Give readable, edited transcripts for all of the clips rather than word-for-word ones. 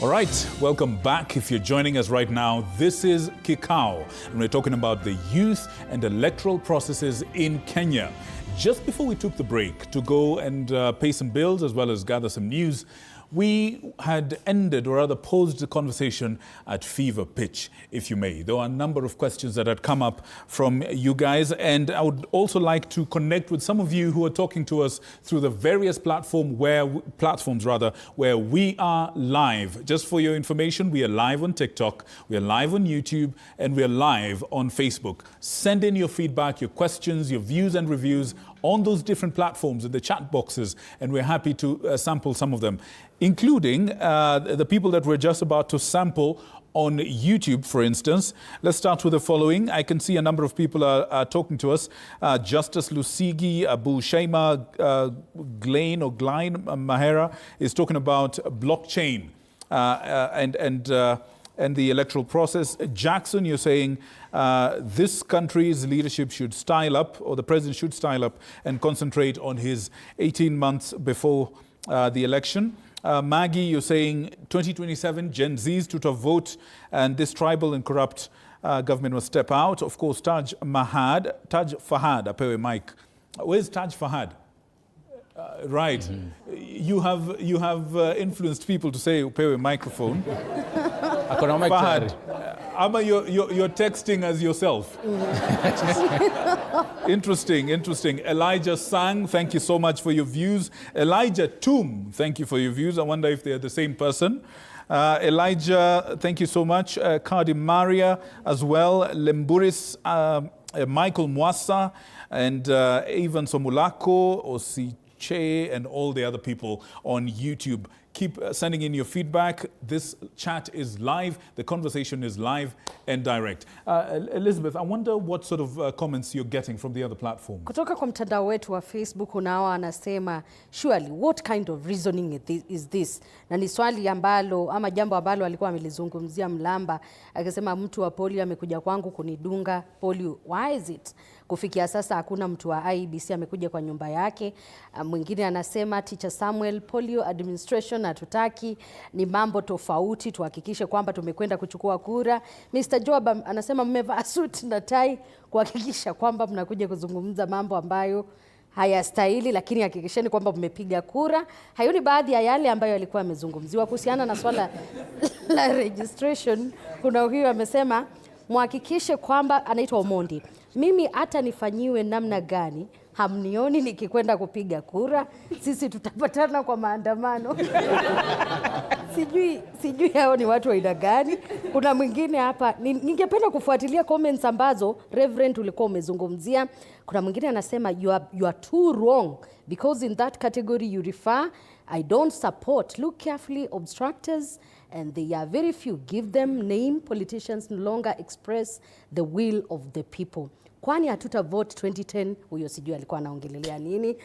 All right, welcome back. If you're joining us right now, this is Kikao, and we're talking about the youth and electoral processes in Kenya. Just before we took the break to go and pay some bills as well as gather some news, we had ended, or rather paused the conversation at fever pitch, if you may. There were a number of questions that had come up from you guys, and I would also like to connect with some of you who are talking to us through the various platforms where we are live. Just for your information, we are live on TikTok, we are live on YouTube, and we are live on Facebook. Send in your feedback, your questions, your views and reviews on those different platforms in the chat boxes, and we're happy to sample some of them, including the people that we're just about to sample on YouTube, for instance. Let's start with the following. I can see a number of people are talking to us. Justice Lusigi, Abu Shaima, Glein Mahera is talking about blockchain and the electoral process. Jackson, you're saying this country's leadership should style up, or the president should style up and concentrate on his 18 months before the election. Maggie, you're saying 2027, Gen Zs to vote, and this tribal and corrupt government must step out. Of course, Taj Fahad, apewe mic. Where's Taj Fahad? Right. You have influenced people to say upewe microphone. Fahad, Ama, you're texting as yourself. Interesting. Elijah Sang, thank you so much for your views. Elijah Toom, thank you for your views. I wonder if they're the same person. Elijah, thank you so much. Cardi Maria as well. Lemburis, Michael Mwasa, and Evan Somulako, Osiche, and all the other people on YouTube. Keep sending in your feedback. This chat is live. The conversation is live and direct. Elizabeth, I wonder what sort of comments you're getting from the other platforms. Kutoka kwa mtandao wetu wa Facebook unao anasema, surely what kind of reasoning is this? Na ni swali ambalo ama jambo ambalo alikuwa amelizungumzia Mlamba, akisema mtu wa polio amekuja kwangu kunidunga polio. Why is it? Kufikia sasa hakuna mtu wa IEBC amekuja kwa nyumba yake. Mwingine anasema Teacher Samuel, polio administration hatutaki, ni mambo tofauti, tuhakikishe kwamba tumekwenda kuchukua kura. Mr. Job anasema mmevaa suit na tai kuhakikisha kwamba mnakuja kuzungumza mambo ambayo hayastahili, lakini hakikisheni kwamba mmepiga kura. Hayo ni baadhi ya yale ambayo yalikuwa yamezungumziwa kuhusiana na swala la registration. Kuna huyu amesema muhakikishe kwamba, anaitwa Omondi, mimi hata nifanyiwe namna gani hamnioni nikikwenda kupiga kura, sisi tutapatana kwa maandamano. Sijui hao ni watu wa aina gani. Kuna mwingine hapa, ningependa kufuatilia comments ambazo Reverend ulikuwa umezungumzia. Kuna mwingine anasema you are too wrong because in that category you refer, I don't support. Look carefully, obstructors, and they are very few. Give them name. Politicians no longer express the will of the people. Kwani hatuta vote 2010, huyo sijui alikuwa anaongelelea nini.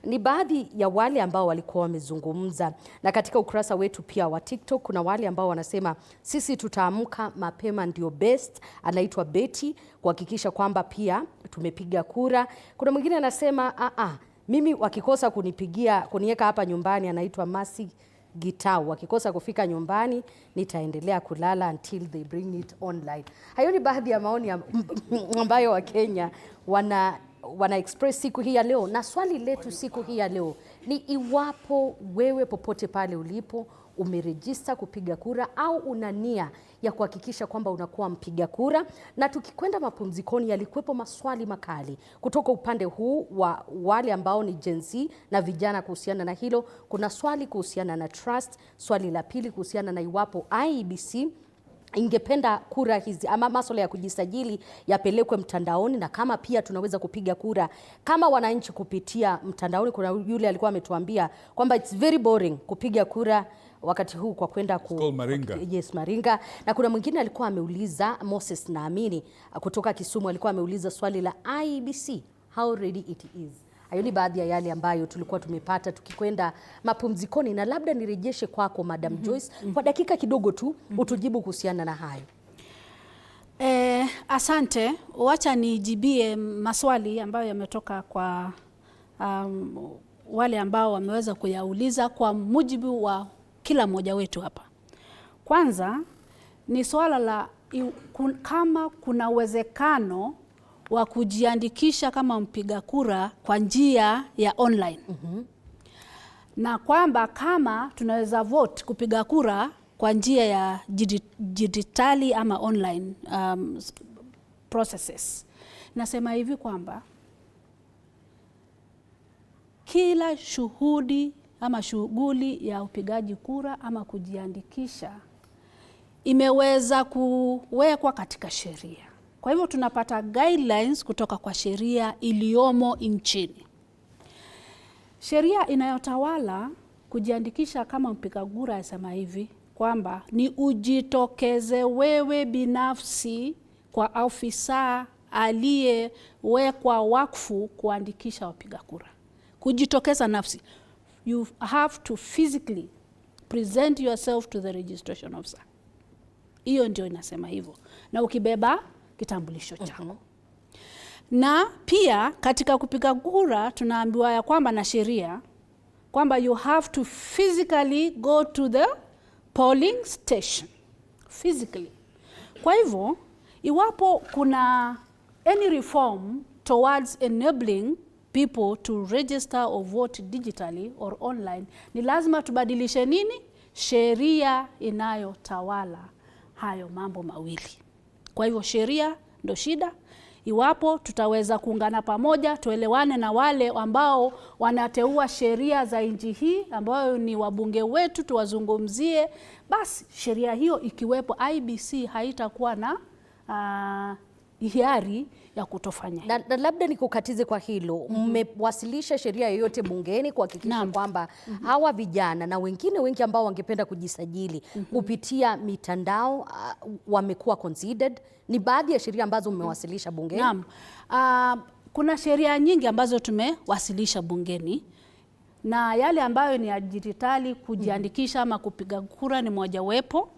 Ni baadhi ya wale ambao walikuwa wamezungumza. Na katika ukurasa wetu pia wa TikTok kuna wale ambao wanasema sisi tutaamka mapema ndio best. Anaitwa Betty, kuhakikisha kwamba pia tumepiga kura. Kuna mwingine anasema mimi wakikosa kuniweka hapa nyumbani, anaitwa Masi Gitau, wakikosa kufika nyumbani nitaendelea kulala until they bring it online. Hayo ni baadhi ya maoni ambayo wa Kenya wana express siku hii ya leo. Na swali letu siku hii ya leo ni iwapo wewe popote pale ulipo umerejista kupiga kura au una nia ya kuhakikisha kwamba unakuwa mpiga kura. Na tukikwenda mapumzikoni yalikuwepo maswali makali kutoka upande huu wa wale ambao ni Gen Z na vijana kuhusiana na hilo. Kuna swali kuhusiana na trust, swali la pili kuhusiana na iwapo IEBC ingependa kura hizi ama masuala ya kujisajili yapelekwe mtandaoni, na kama pia tunaweza kupiga kura kama wananchi kupitia mtandaoni. Kuna yule alikuwa ametuambia kwamba it's very boring kupiga kura wakati huu kwa kwenda Maringa. Yes, Maringa. Na kuna mwingine alikuwa ameuliza, Moses naamini kutoka Kisumu, alikuwa ameuliza swali la IEBC, how ready it is. Hayo ni baadhi ya yale ambayo tulikuwa tumepata tukikwenda mapumzikoni, na labda nirejeshe kwako Madam Joyce kwa dakika kidogo tu utujibu kuhusiana na hayo. Asante. Wacha nijibie maswali ambayo yametoka kwa wale ambao wameweza kuyauliza kwa mujibu wa kila mmoja wetu hapa. Kwanza ni swala la kama kuna uwezekano wa kujiandikisha kama mpiga kura kwa njia ya online. Na kwamba kama tunaweza vote kupiga kura kwa njia ya digitali ama online processes. Nasema hivi kwamba kila shughuli ama shughuli ya upigaji kura ama kujiandikisha imeweza kuwekwa katika sheria. Kwa hivyo tunapata guidelines kutoka kwa sheria iliyomo nchini. Sheria inayotawala kujiandikisha kama mpiga kura yasema hivi kwamba ni ujitokeze wewe binafsi kwa afisa aliyewekwa wakfu kuandikisha wapiga kura. Kujitokeza nafsi. You have to physically present yourself to the registration officer. Hiyo ndio inasema hivyo. Na ukibeba kitambulisho chako. Na pia katika kupiga kura tunaambiwa ya kwamba na sheria kwamba you have to physically go to the polling station. Physically. Kwa hivyo, iwapo kuna any reform towards enabling people to register or vote digitally or online, ni lazima tubadilishe nini? Sheria inayotawala hayo mambo mawili. Kwa hivyo sheria ndo shida. Iwapo tutaweza kuungana pamoja, tuelewane na wale ambao wanateua sheria za nchi hii, ambao ni wabunge wetu, tuwazungumzie, basi sheria hiyo ikiwepo, IEBC haitakuwa na hiari ya kutofanya. Na labda nikukatize kwa hilo, mmewasilisha sheria yoyote bungeni kuhakikisha kwamba hawa vijana na wengine wengi ambao wangependa kujisajili kupitia mitandao wamekuwa considered? Ni baadhi ya sheria ambazo mmewasilisha bungeni? Naam. Kuna sheria nyingi ambazo tumewasilisha bungeni, na yale ambayo ni ya digitali kujiandikisha ama kupiga kura ni mojawapo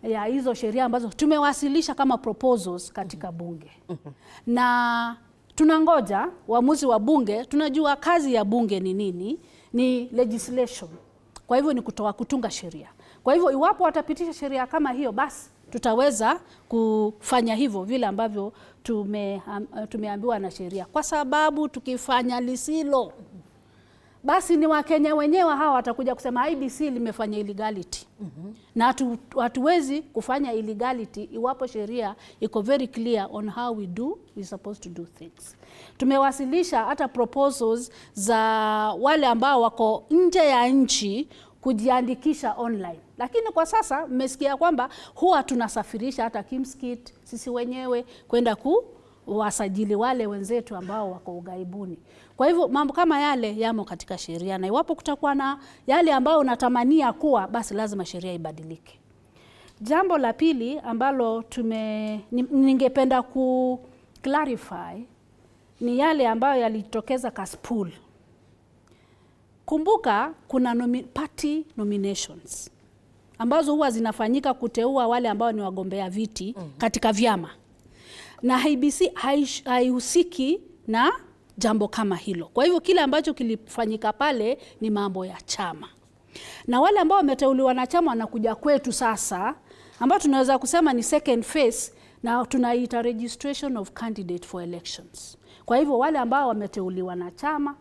ya hizo sheria ambazo tumewasilisha kama proposals katika bunge. Na tunangoja uamuzi wa bunge. Tunajua kazi ya bunge ni nini? Ni legislation. Kwa hivyo ni kutunga sheria. Kwa hivyo iwapo watapitisha sheria kama hiyo, basi tutaweza kufanya hivyo vile ambavyo tumeambiwa na sheria. Kwa sababu tukifanya lisilo, basi ni Wakenya wenyewe hawa watakuja kusema IEBC limefanya illegality. Na hatuwezi kufanya illegality iwapo sheria iko very clear on how we supposed to do things. Tumewasilisha hata proposals za wale ambao wako nje ya nchi kujiandikisha online. Lakini kwa sasa mmesikia kwamba huwa tunasafirisha hata Kimskit sisi wenyewe kwenda kuwasajili wale wenzetu ambao wako ughaibuni. Kwa hivyo mambo kama yale yamo katika sheria, na iwapo kutakuwa na yale ambao unatamania kuwa, basi lazima sheria ibadilike. Jambo la pili ambalo ningependa clarify ni yale ambayo yalitokeza Kaspool. Kumbuka kuna party nominations ambazo huwa zinafanyika kuteua wale ambao ni wagombea viti katika vyama. Na IEBC haihusiki na jambo kama hilo. Kwa hivyo kile ambacho kilifanyika pale ni mambo ya chama. Na wale ambao wameteuliwa na chama wanakuja kwetu sasa, ambao tunaweza kusema ni second phase, na tunaita registration of candidate for elections. Kwa hivyo wale ambao wameteuliwa na chama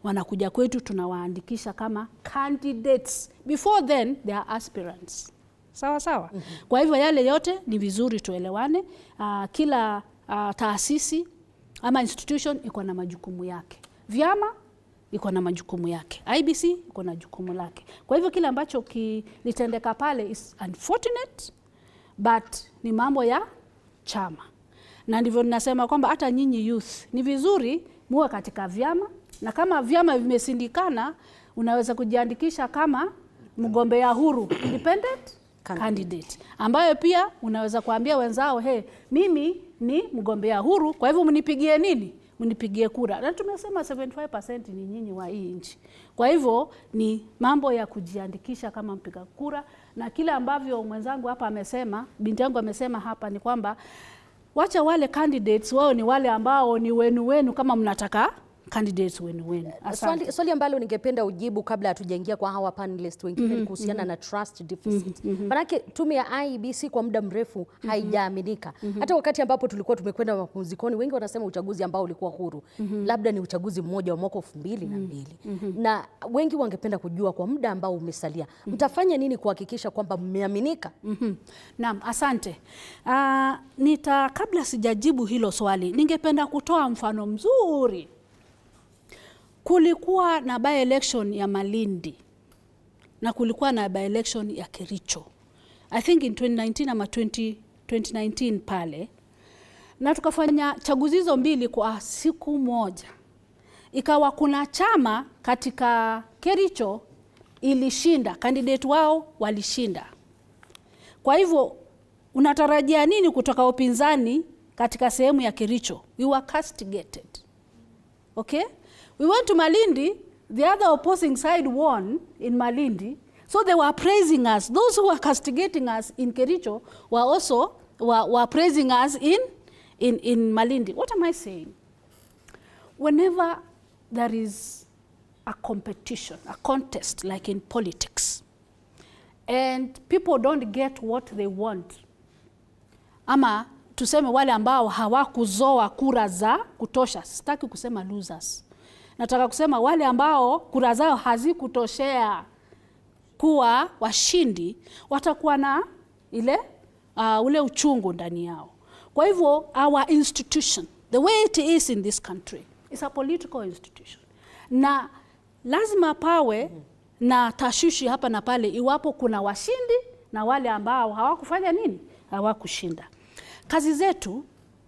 wanakuja kwetu, tunawaandikisha kama candidates. Before then they are aspirants. Sawa sawa. Kwa hivyo yale yote ni vizuri tuelewane. Kila taasisi ama institution iko na majukumu yake. Vyama iko na majukumu yake. IEBC iko na jukumu lake. Kwa hivyo kile ambacho kilitendeka pale is unfortunate, but ni mambo ya chama. Na ndivyo ninasema kwamba hata nyinyi youth ni vizuri muwe katika vyama, na kama vyama vimesindikana unaweza kujiandikisha kama mgombea huru, independent candidate, ambayo pia unaweza kuambia wenzao, mimi ni mgombea huru, kwa hivyo mnipigie nini? Mnipigie kura. Na tumesema 75% ni nyinyi wa hii nchi. Kwa hivyo ni mambo ya kujiandikisha kama mpiga kura, na kile ambavyo mwenzangu hapa amesema, binti yangu amesema hapa, ni kwamba wacha wale candidates wao ni wale ambao ni wenu kama mnataka candidates win-win. Swali ambalo ningependa ujibu kabla hatujaingia kwa hawa panelists wengine ni kuhusiana na trust deficit. Manake tume ya IEBC kwa muda mrefu haijaaminika. Hata wakati ambapo tulikuwa tumekwenda mapumzikoni, wengi wanasema uchaguzi ambao ulikuwa huru labda ni uchaguzi mmoja wa mwaka 2002. Na wengi wangependa kujua kwa muda ambao umesalia mtafanya nini kuhakikisha kwamba mmeaminika? Naam, asante. Kabla sijajibu hilo swali, ningependa kutoa mfano mzuri. Kulikuwa na by-election ya Malindi na kulikuwa na by-election ya Kericho. I think in 2019 ama 2019 pale. Na tukafanya chaguzi hizo mbili kwa siku moja. Ikawa kuna chama katika Kericho ilishinda, candidate wao walishinda. Kwa hivyo unatarajia nini kutoka upinzani katika sehemu ya Kericho? We were castigated. Okay? We went to Malindi, the other opposing side won in Malindi, so they were praising us. Those who were castigating us in Kericho were also were praising us in Malindi. What am I saying? Whenever there is a competition, a contest like in politics, and people don't get what they want, ama tuseme wale ambao hawakuzoa kura za kutosha, sitaki kusema losers. Nataka kusema wale ambao kura zao hazikutoshea kuwa washindi, watakuwa na ule uchungu ndani yao. Kwa hivyo our institution, the way it is in this country, is a political institution. Na lazima pawe na tashwishi hapa na pale iwapo kuna washindi na wale ambao hawakufanya nini? Hawakushinda. Kazi zetu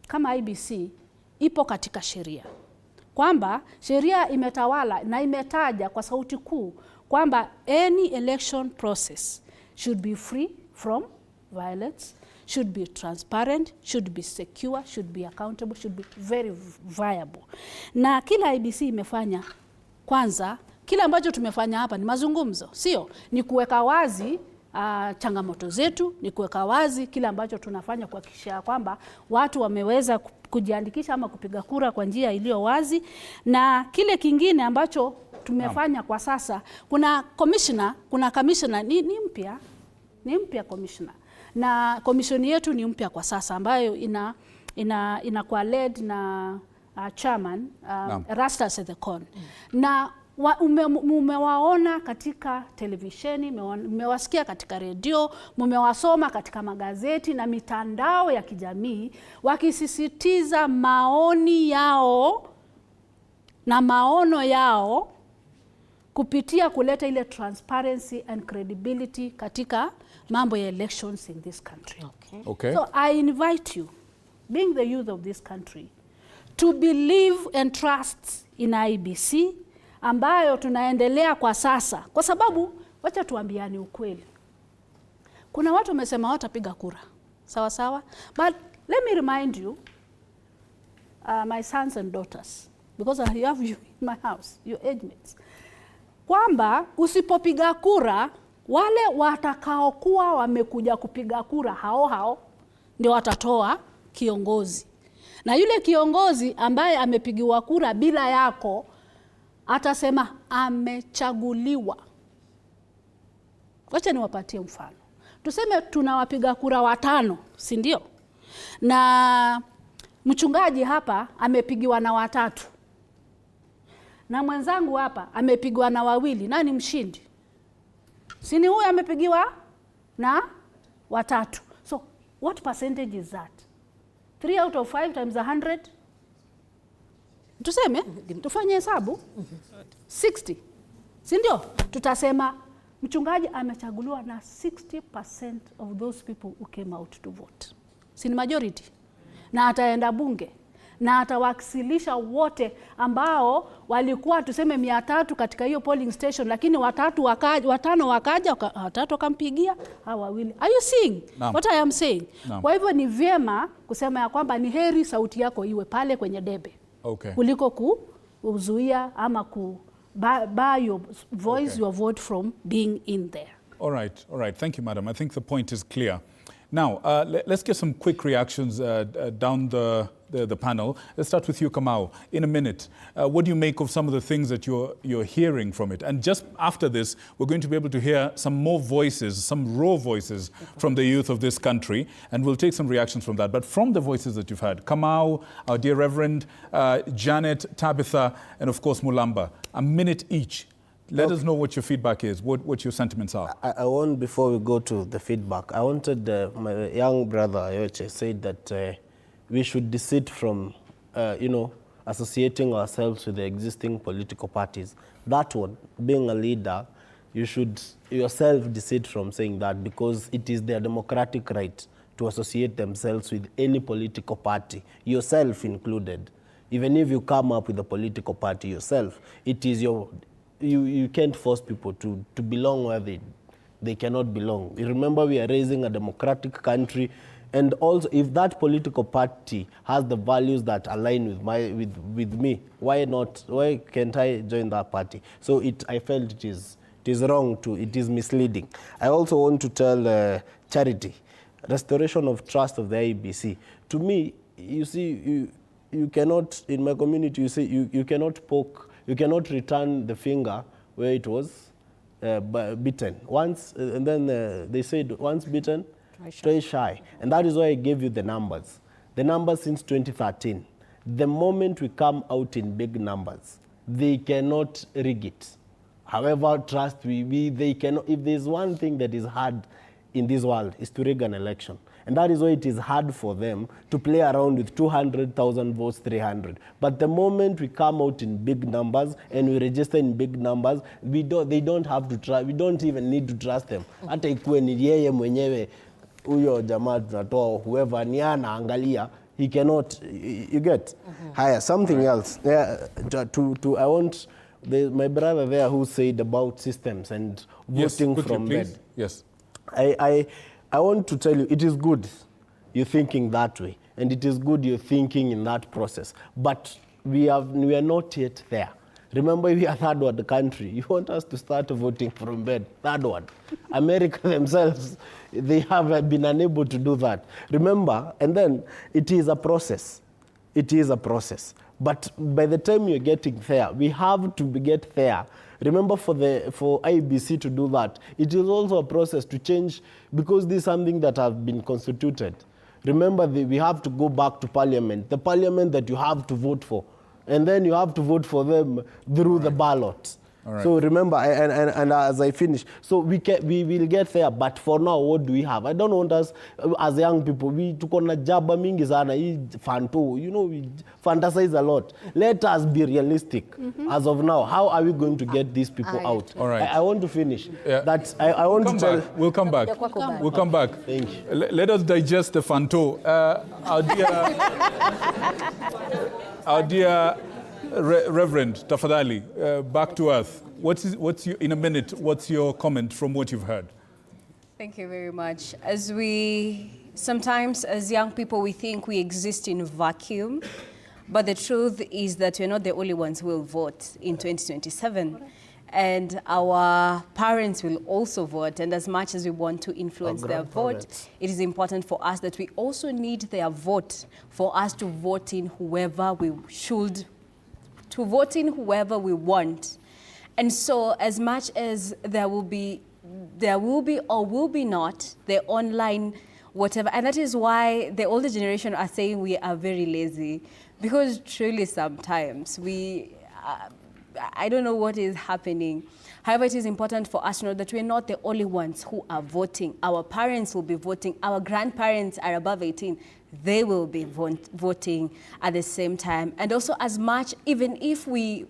kama IEBC ipo katika sheria. Kwamba sheria imetawala na imetaja kwa sauti kuu kwamba any election process should be free from violence, should be transparent, should be secure, should be accountable, should be very viable. Na kila IEBC imefanya, kwanza kila ambacho tumefanya hapa ni mazungumzo, sio? Ni kuweka wazi changamoto zetu, ni kuweka wazi kila ambacho tunafanya kuhakikisha kwamba watu wameweza kujiandikisha ama kupiga kura kwa njia iliyo wazi. Na kile kingine ambacho tumefanya kwa sasa, kuna commissioner ni mpya commissioner. Na commission yetu ni mpya kwa sasa ambayo inakuwa led na chairman Rastas Ethekon. Na mumewaona katika televisheni, mmewasikia katika redio, mmewasoma katika magazeti na mitandao ya kijamii wakisisitiza maoni yao na maono yao kupitia kuleta ile transparency and credibility katika mambo ya elections in this country. Okay. So I invite you, being the youth of this country, to believe and trust in IEBC ambayo tunaendelea kwa sasa, kwa sababu wacha tuambiane ukweli. Kuna watu wamesema watapiga kura. Sawa sawa? But let me remind you, my sons and daughters, because I have you in my house, your age mates, kwamba usipopiga kura, wale watakaokuwa wamekuja kupiga kura hao ndio watatoa kiongozi. Na yule kiongozi ambaye amepigiwa kura bila yako atasema amechaguliwa. Wacha niwapatie mfano. Tuseme tunawapiga kura 5, si ndio? Na mchungaji hapa amepigiwa na 3. Na mwenzangu hapa amepigiwa na 2. Nani mshindi? Si ni huyu amepigiwa na 3. So what percentage is that? 3 out of 5 times 100? Tuseme, tufanye hesabu, 60. Si ndio? Tutasema mchungaji amechaguliwa na 60% of those people who came out to vote. Si ni majority? Na ataenda bunge. Na atawasilisha wote ambao walikuwa tuseme 300 katika hiyo polling station, lakini 5 wakaja, 3 wakampigia, hawa 2. Are you seeing what I am saying? Kwa hivyo ni vyema kusema ya kwamba ni heri sauti yako iwe pale kwenye debe. Okay. Kuliko kuzuia ama buy your voice, your vote from being in there. All right. Thank you, madam. I think the point is clear. Now, let's get some quick reactions down the panel. Let's start with you, Kamau. In a minute, what do you make of some of the things that you're hearing from it? And just after this, we're going to be able to hear some more voices, some raw voices from the youth of this country, and we'll take some reactions from that. But from the voices that you've heard, Kamau, our dear Reverend, Janet, Tabitha, and of course Mulamba, a minute each. Let us know what your feedback is, what your sentiments are. I want, before we go to the feedback, I wanted, my young brother, Ayoche, said that we should desist from, associating ourselves with the existing political parties. That one, being a leader, you should yourself desist from saying that, because it is their democratic right to associate themselves with any political party, yourself included. Even if you come up with a political party yourself, it is your... You can't force people to belong where they cannot belong. Remember, we are raising a democratic country, and also if that political party has the values that align with me, why not? Why can't I join that party? So I felt it is wrong it is misleading. I also want to tell Charity, restoration of trust of the IEBC. To me, you see, you cannot, in my community, you see, you cannot poke. You cannot return the finger where it was bitten. Once, and then they said, once bitten, twice shy. And that is why I gave you the numbers. The numbers since 2013. The moment we come out in big numbers, they cannot rig it. However, trust me, they cannot. If there's one thing that is hard in this world, is to rig an election. And that is why it is hard for them to play around with 200,000 votes, 300. But the moment we come out in big numbers and we register in big numbers, they don't have to try. We don't even need to trust them. Hata ikuwe ni yeye mwenyewe huyo jamaa tunatoa whoever ni anaangalia, he cannot. You get? Haya, something else. I want my brother there who said about systems and voting from bed. Yes. I want to tell you, it is good you're thinking that way, and it is good you're thinking in that process. But we are not yet there. Remember, we are third world country. You want us to start voting from bed? Third world. America themselves, they have been unable to do that. Remember, and then it is a process. It is a process. But by the time you're getting there, we have to get there. Remember, for IEBC to do that, it is also a process to change, because this is something that has been constituted. Remember, we have to go back to parliament, the parliament that you have to vote for, and then you have to vote for them through the ballot. Right. So remember, and as I finish, so we will get there, but for now, what do we have? I don't want us, as young people, we tukona jaba mingi sana, fanto, we fantasize a lot. Let us be realistic. As of now, how are we going to get these people out? All right. I want to finish. Yeah. That I want to tell... We'll come back. We'll come back. Thank you. Let us digest the fanto. Our dear Reverend Tafadhali, back to earth. In a minute, what's your comment from what you've heard? Thank you very much. Sometimes as young people, we think we exist in a vacuum, but the truth is that we're not the only ones who will vote in 2027. And our parents will also vote. And as much as we want to influence their vote, it is important for us that we also need their vote for us to vote in whoever we should, to vote in whoever we want. And so as much as there will be or will be not the online whatever, and that is why the older generation are saying we are very lazy, because truly sometimes I don't know what is happening. However, it is important for us to know that we're not the only ones who are voting. Our parents will be voting. Our grandparents are above 18. They will be voting at the same time. And also, as much, even if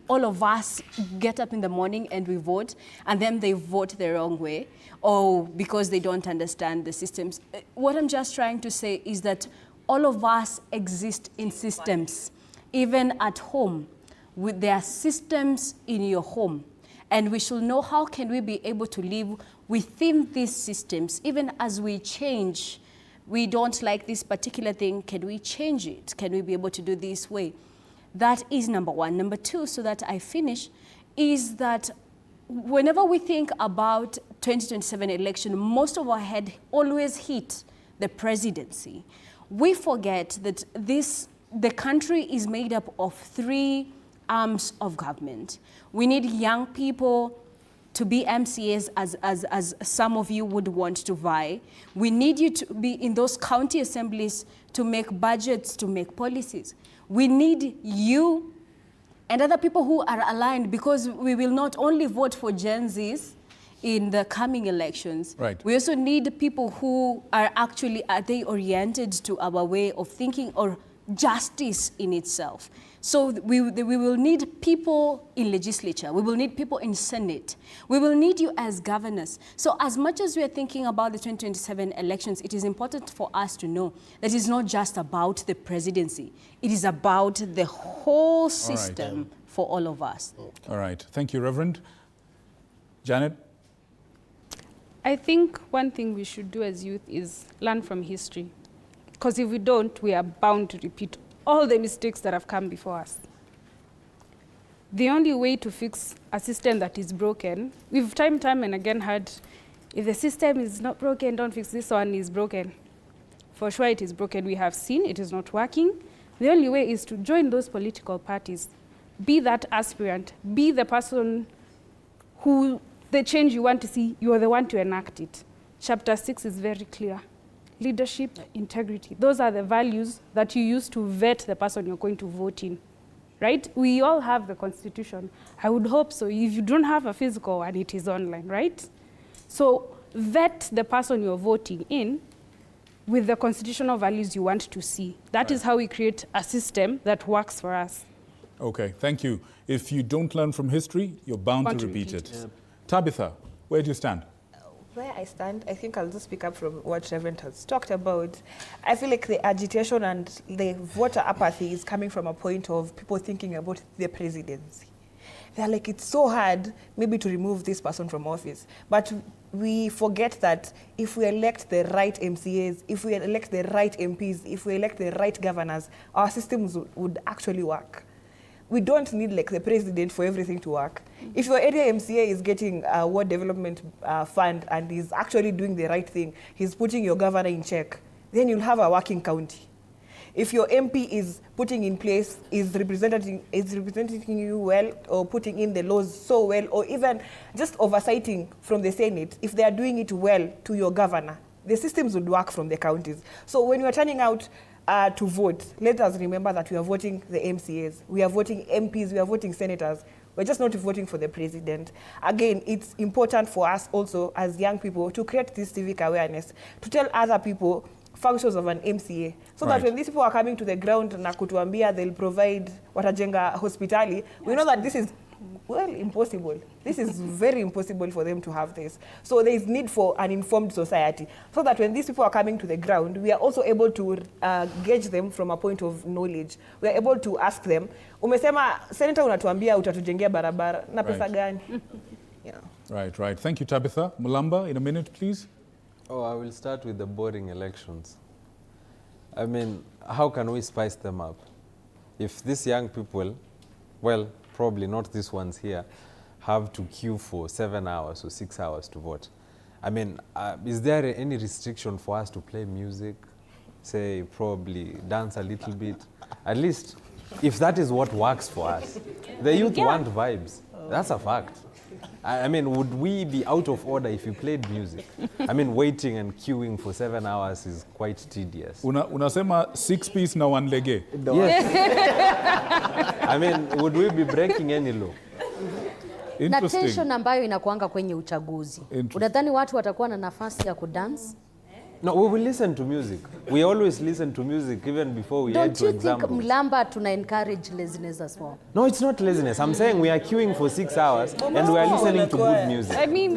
all of us get up in the morning and we vote, and then they vote the wrong way, or because they don't understand the systems, what I'm just trying to say is that all of us exist in systems, even at home. There are systems in your home, and we should know how can we be able to live within these systems, even as we change. We don't like this particular thing, can we change it? Can we be able to do this way? That is number one. Number two, so that I finish, is that whenever we think about 2027 election, most of our head always hit the presidency, we forget that the country is made up of 3 arms of government. We need young people to be MCAs, as some of you would want to vie. We need you to be in those county assemblies to make budgets, to make policies. We need you and other people who are aligned, because we will not only vote for Gen Zs in the coming elections. Right. We also need people who are they oriented to our way of thinking or justice in itself. So we will need people in legislature. We will need people in Senate. We will need you as governors. So as much as we are thinking about the 2027 elections, it is important for us to know that it's not just about the presidency. It is about the whole system for all of us. All right. Thank you, Reverend. Janet? I think one thing we should do as youth is learn from history. Because if we don't, we are bound to repeat all the mistakes that have come before us. The only way to fix a system that is broken, we've time and again heard, if the system is not broken, don't fix this one, is broken. For sure it is broken. We have seen it is not working. The only way is to join those political parties. Be that aspirant. Be the person who the change you want to see, you are the one to enact it. Chapter 6 is very clear. Leadership, integrity. Those are the values that you use to vet the person you're going to vote in, right? We all have the Constitution. I would hope so. If you don't have a physical one, it is online, right? So vet the person you're voting in with the constitutional values you want to see. That is how we create a system that works for us. Okay, thank you. If you don't learn from history, you're bound to repeat it. Yep. Tabitha, where do you stand? Where I stand, I think I'll just pick up from what Reverend has talked about. I feel like the agitation and the voter apathy is coming from a point of people thinking about the presidency. They're like, it's so hard maybe to remove this person from office. But we forget that if we elect the right MCAs, if we elect the right MPs, if we elect the right governors, our systems would actually work. We don't need like the president for everything to work. If your area MCA is getting a ward development fund and is actually doing the right thing, he's putting your governor in check, then you'll have a working county. If your MP is putting in place, is representing you well, or putting in the laws so well, or even just oversighting from the Senate, if they are doing it well to your governor, the systems would work from the counties. So when you are turning out to vote, let us remember that we are voting the MCAs, we are voting MPs, we are voting senators. We're just not voting for the president. Again, it's important for us also as young people to create this civic awareness, to tell other people functions of an MCA, so that when these people are coming to the ground na kutuambia they'll provide watajenga hospitali, we know that this is, well, impossible. This is very impossible for them to have this. So there is need for an informed society, so that when these people are coming to the ground, we are also able to gauge them from a point of knowledge. We are able to ask them, umesema senator unatuambia utatujengea barabara na pesa gani? Yeah. Right. Thank you, Tabitha. Mulamba, in a minute, please. Oh, I will start with the boring elections. I mean, how can we spice them up? If these young people, well, probably not these ones here, have to queue for 7 hours or 6 hours to vote. I mean, is there any restriction for us to play music, say probably dance a little bit? At least, if that is what works for us. The youth want vibes. That's a fact. I mean, would we be out of order if you played music? I mean, waiting and queuing for 7 hours is quite tedious. Unasema 6-piece na 1 lege? Yes. I mean, would we be breaking any law? Na tension ambayo inakuanga kwenye uchaguzi. Unadhani watu watakuwa na nafasi ya kudance? No, we will listen to music. We always listen to music even before we head to exam. Don't you think Mulamba tuna encourage laziness as well? No, it's not laziness. I'm saying we are queuing for 6 hours and we are listening to good music. I mean,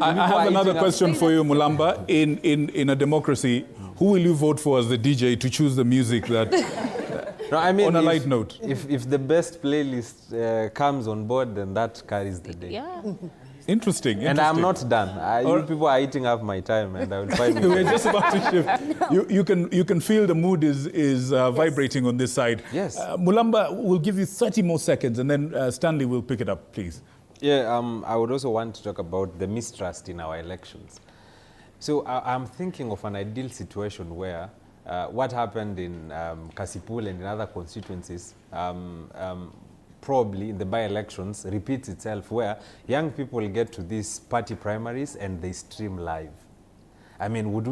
I have another question for you, Mulamba. In a democracy, who will you vote for as the DJ to choose the music that... No, I mean, on a light note. If the best playlist comes on board, then that carries the day. Yeah. Interesting. And I'm not done. You people are eating up my time, and I will find We're just about to shift. You can feel the mood is vibrating on this side. Yes. Mulamba, we'll give you 30 more seconds, and then Stanley will pick it up, please. Yeah. I would also want to talk about the mistrust in our elections. So I'm thinking of an ideal situation where what happened in Kasipul and in other constituencies probably in the by-elections repeats itself, where young people get to these party primaries and they stream live. I mean, would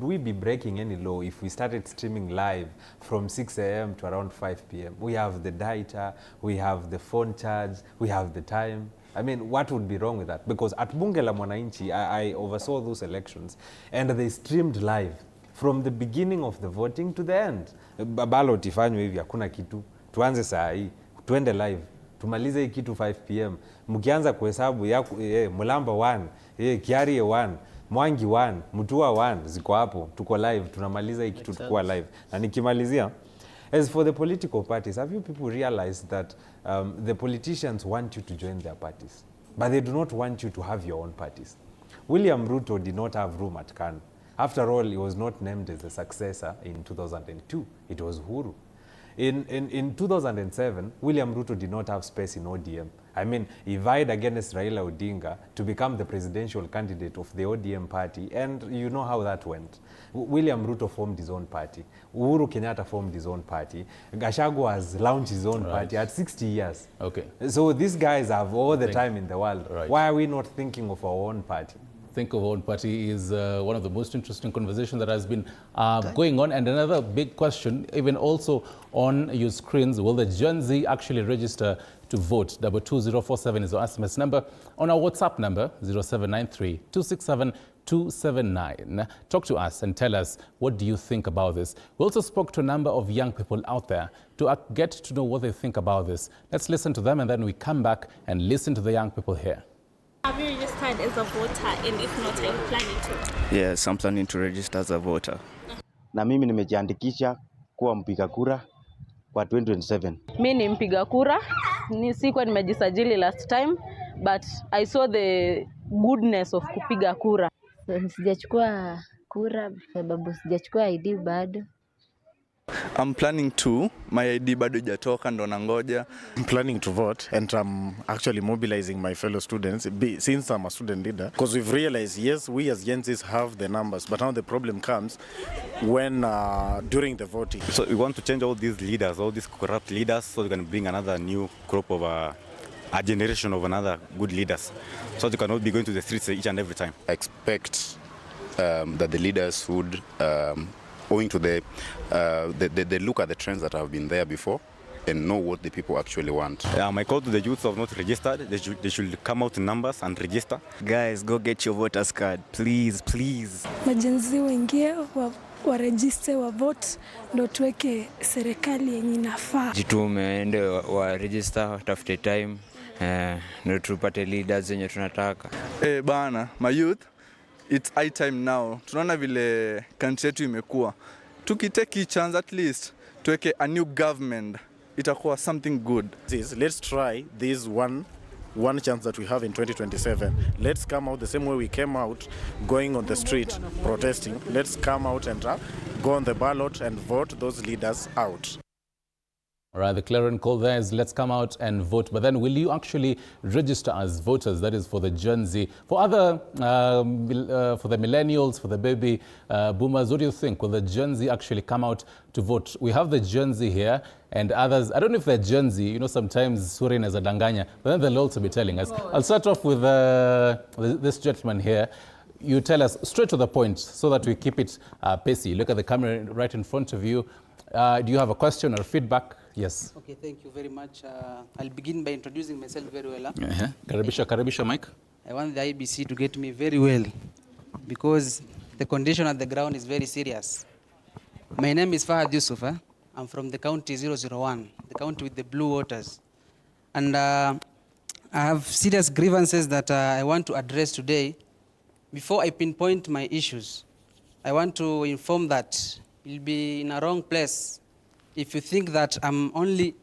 we be breaking any law if we started streaming live from 6 a.m. to around 5 p.m.? We have the data, we have the phone charge, we have the time. I mean, what would be wrong with that? Because at Bunge la Mwananchi, I oversaw those elections, and they streamed live from the beginning of the voting to the end. Ballot ifanywe hivi, hakuna kitu. Tuanze saa hii, tuende live. Tumalize hii kitu 5 p.m. Mkianza kuhesabu Mulamba 1, Kiarie 1, Mwangi 1, Mutua 1, ziko hapo, tuko live, tunamaliza hii kitu tukua live. Na nikimalizia, as for the political parties, have you people realized that the politicians want you to join their parties, but they do not want you to have your own parties? William Ruto did not have room at KANU. After all, he was not named as a successor in 2002. It was Uhuru. In 2007, William Ruto did not have space in ODM. I mean, he vied against Raila Odinga to become the presidential candidate of the ODM party, and you know how that went. William Ruto formed his own party. Uhuru Kenyatta formed his own party. Gachagua has launched his own party at 60 years. Okay. So these guys have all the time in the world. Right. Why are we not thinking of our own party? Think of our own party is one of the most interesting conversations that has been going on. And another big question, even also on your screens, will the Gen Z actually register to vote? 22047 is our SMS number. On our WhatsApp number, 0793 267 279. Talk to us and tell us, what do you think about this? We also spoke to a number of young people out there to get to know what they think about this. Let's listen to them, and then we come back and listen to the young people here. Have you registered as a voter, and if not, are you planning to? Yes, I'm planning to register as a voter. Na mimi nimejiandikisha kuwa mpiga kura kwa 2027. Mimi ni mpiga kura, sikuwa nimejisajili last time, but I saw the goodness of kupiga kura. Sijachukua kura sababu sijachukua ID bado. I'm planning to. My ID bado hajatoka, ndo nangoja. I'm planning to vote, and I'm actually mobilizing my fellow students since I'm a student leader, because we've realized, yes, we as Gen Zs have the numbers, but now the problem comes when during the voting. So we want to change all these leaders, all these corrupt leaders, so we can bring another new crop of a generation of another good leaders, so they cannot be going to the streets each and every time. I expect that the leaders would owing to the look at the trends that have been there before and know what the people actually want. My call to the youths who have not registered, they should come out in numbers and register. Guys, go get your voters card, please, please. Majenzi waingie wa register wa vote, ndo tuweke serikali yenye inafaa. Jitume ende wa register, tafute time, ndo tupate leaders zenye tunataka. Bana, my youth, it's high time now. Tunaona vile country yetu imekuwa. Tukiteki chance at least tuweke a new government, itakuwa something good. Let's try this one chance that we have in 2027. Let's come out the same way we came out going on the street protesting. Let's come out and go on the ballot and vote those leaders out. All right, the clarion call there is let's come out and vote. But then will you actually register as voters? That is for the Gen Z. For other, for the millennials, for the baby boomers, what do you think? Will the Gen Z actually come out to vote? We have the Gen Z here and others. I don't know if they're Gen Z. You know, sometimes Surin is a danganya. But then they'll also be telling us. I'll start off with this gentleman here. You tell us straight to the point so that we keep it pacey. Look at the camera right in front of you. Do you have a question or feedback? Yes. Okay, thank you very much. I'll begin by introducing myself very well. Karibisha, Mike. I want the IEBC to get me very well because the condition at the ground is very serious. My name is Fahad Yusuf. I'm from the county 001, the county with the blue waters. And I have serious grievances that I want to address today. Before I pinpoint my issues, I want to inform that you'll be in a wrong place if you think that I'm only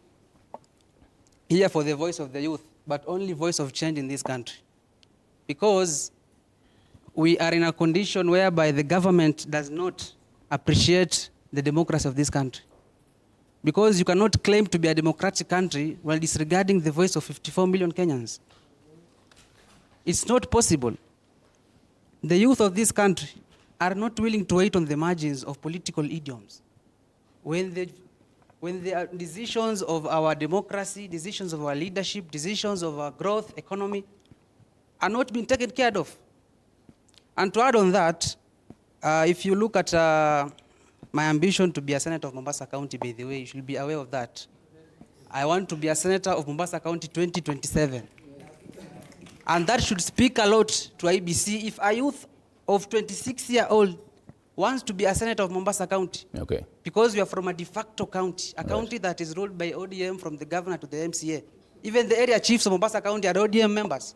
here for the voice of the youth, but only voice of change in this country. Because we are in a condition whereby the government does not appreciate the democracy of this country. Because you cannot claim to be a democratic country while disregarding the voice of 54 million Kenyans. It's not possible. the youth of this country are not willing to wait on the margins of political idioms. When the decisions of our democracy, decisions of our leadership, decisions of our growth, economy, are not being taken care of. And to add on that, if you look at my ambition to be a senator of Mombasa County, by the way, you should be aware of that. I want to be a senator of Mombasa County 2027. And that should speak a lot to IEBC. If a youth of 26-year-old wants to be a senator of Mombasa County, okay, because we are from a de facto county, a county that is ruled by ODM from the governor to the MCA. Even the area chiefs of Mombasa County are ODM members.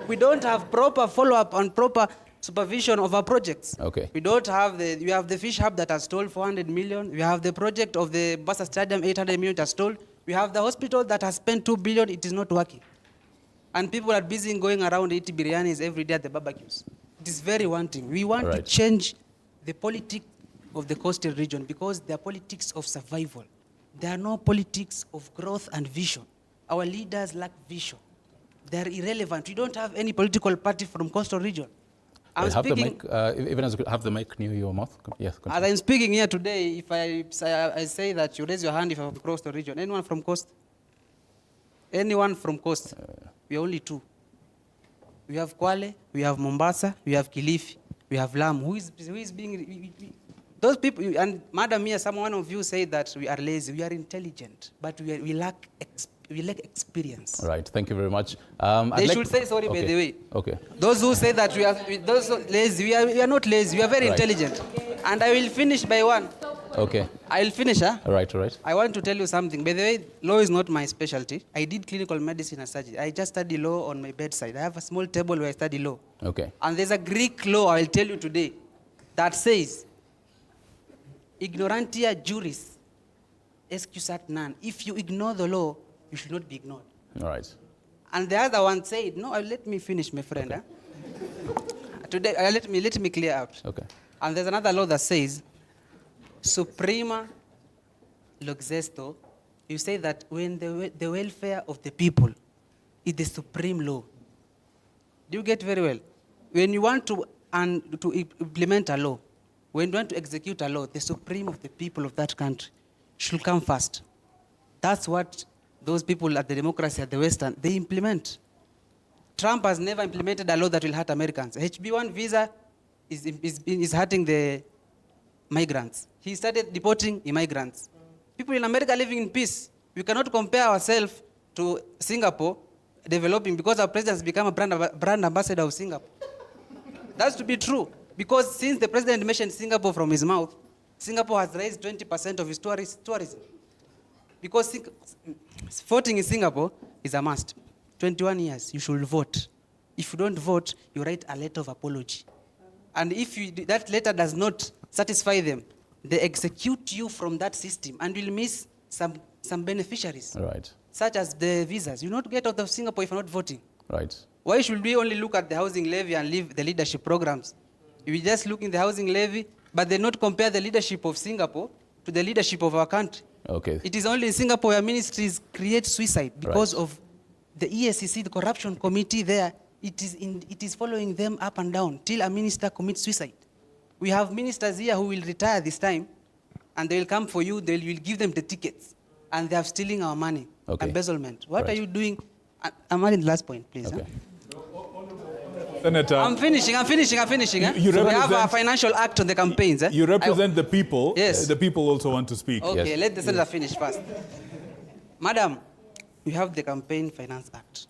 We don't have proper follow-up and proper supervision of our projects. Okay. We don't have we have the fish hub that has stole 400 million. We have the project of the Mombasa Stadium, 800 million has stole. We have the hospital that has spent 2 billion, it is not working. And people are busy going around eating biryanis every day at the barbecues. It is very wanting. We want to change the politics of the coastal region because they are politics of survival. There are no politics of growth and vision. Our leaders lack vision. They are irrelevant. We don't have any political party from coastal region. I'm have speaking, the mic, even as you have the mic near your mouth. Yes, as I'm speaking here today, if I say that you raise your hand if you're from coastal region, anyone from coast? Anyone from coast? We are only two. We have Kwale, we have Mombasa, we have Kilifi, we have Lamu. Who is being... those people, and Madam here, one of you said that we are lazy. We are intelligent, but we lack experience. Right, thank you very much. They should say sorry, by the way. Okay. Those who say that those lazy, we are not lazy, we are very intelligent. And I will finish by one. Okay. I will finish, huh? All right, all right. I want to tell you something. By the way, law is not my specialty. I did clinical medicine and surgery. I just study law on my bedside. I have a small table where I study law. Okay. And there's a Greek law, I will tell you today, that says, ignorantia juris excusat non. If you ignore the law, you should not be ignored. All right. And the other one said, no, let me finish, my friend. Okay. Huh? Today, let me clear out. Okay. And there's another law that says, suprema loxesto, you say that when the welfare of the people is the supreme law. Do you get very well? When you want to implement a law, when you want to execute a law, the supreme of the people of that country should come first. That's what those people at the democracy at the Western, they implement. Trump has never implemented a law that will hurt Americans. HB1 visa is hurting the migrants. He started deporting immigrants. People in America living in peace. We cannot compare ourselves to Singapore developing because our president has become a brand ambassador of Singapore. That's to be true. Because since the president mentioned Singapore from his mouth, Singapore has raised 20% of its tourism. Because voting in Singapore is a must. 21 years, you should vote. If you don't vote, you write a letter of apology. And if that letter does not satisfy them, they execute you from that system and will miss some beneficiaries. Right. Such as the visas. You not get out of Singapore if you're not voting. Right. Why should we only look at the housing levy and leave the leadership programs? We just look in the housing levy, but they not compare the leadership of Singapore to the leadership of our country. Okay. It is only in Singapore where ministries create suicide because of the ESCC, the corruption committee there. It is following them up and down till a minister commits suicide. We have ministers here who will retire this time, and they will come for you, they will give them the tickets, and they are stealing our money, embezzlement. What are you doing? I'm at the last point, please. Okay. Huh? Senator, I'm finishing. You So we have a financial act on the campaigns. You represent the people. Yes. The people also want to speak. Okay, let the senator finish first. Madam, you have the Campaign Finance Act.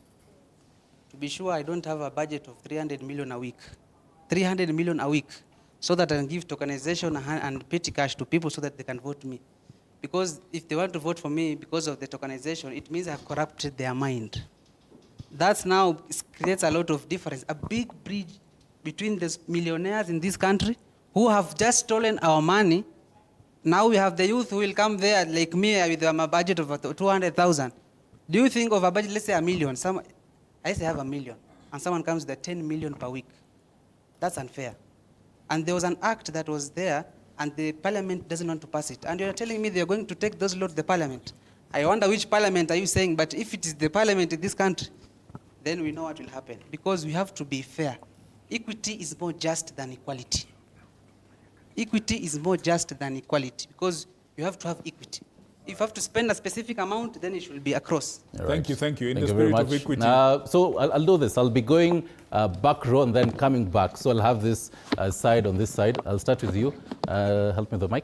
To be sure, I don't have a budget of 300 million a week. 300 million a week, so that I can give tokenization and petty cash to people so that they can vote me. Because if they want to vote for me because of the tokenization, it means I have corrupted their mind. That now creates a lot of difference, a big bridge between the millionaires in this country who have just stolen our money. Now we have the youth who will come there like me with a budget of 200,000. Do you think of a budget, let's say $1 million? I say I have $1 million, and someone comes with 10 million per week. That's unfair. And there was an act that was there, and the parliament doesn't want to pass it. And you're telling me they're going to take those laws to the parliament. I wonder which parliament are you saying, but if it is the parliament in this country, then we know what will happen. Because we have to be fair. equity is more just than equality. Equity is more just than equality because you have to have equity. If you have to spend a specific amount, then it should be across. Thank you. In Thank the you very spirit much. of equity. So I'll do this. I'll be going back row and then coming back. So I'll have this side on this side. I'll start with you. Help me with the mic.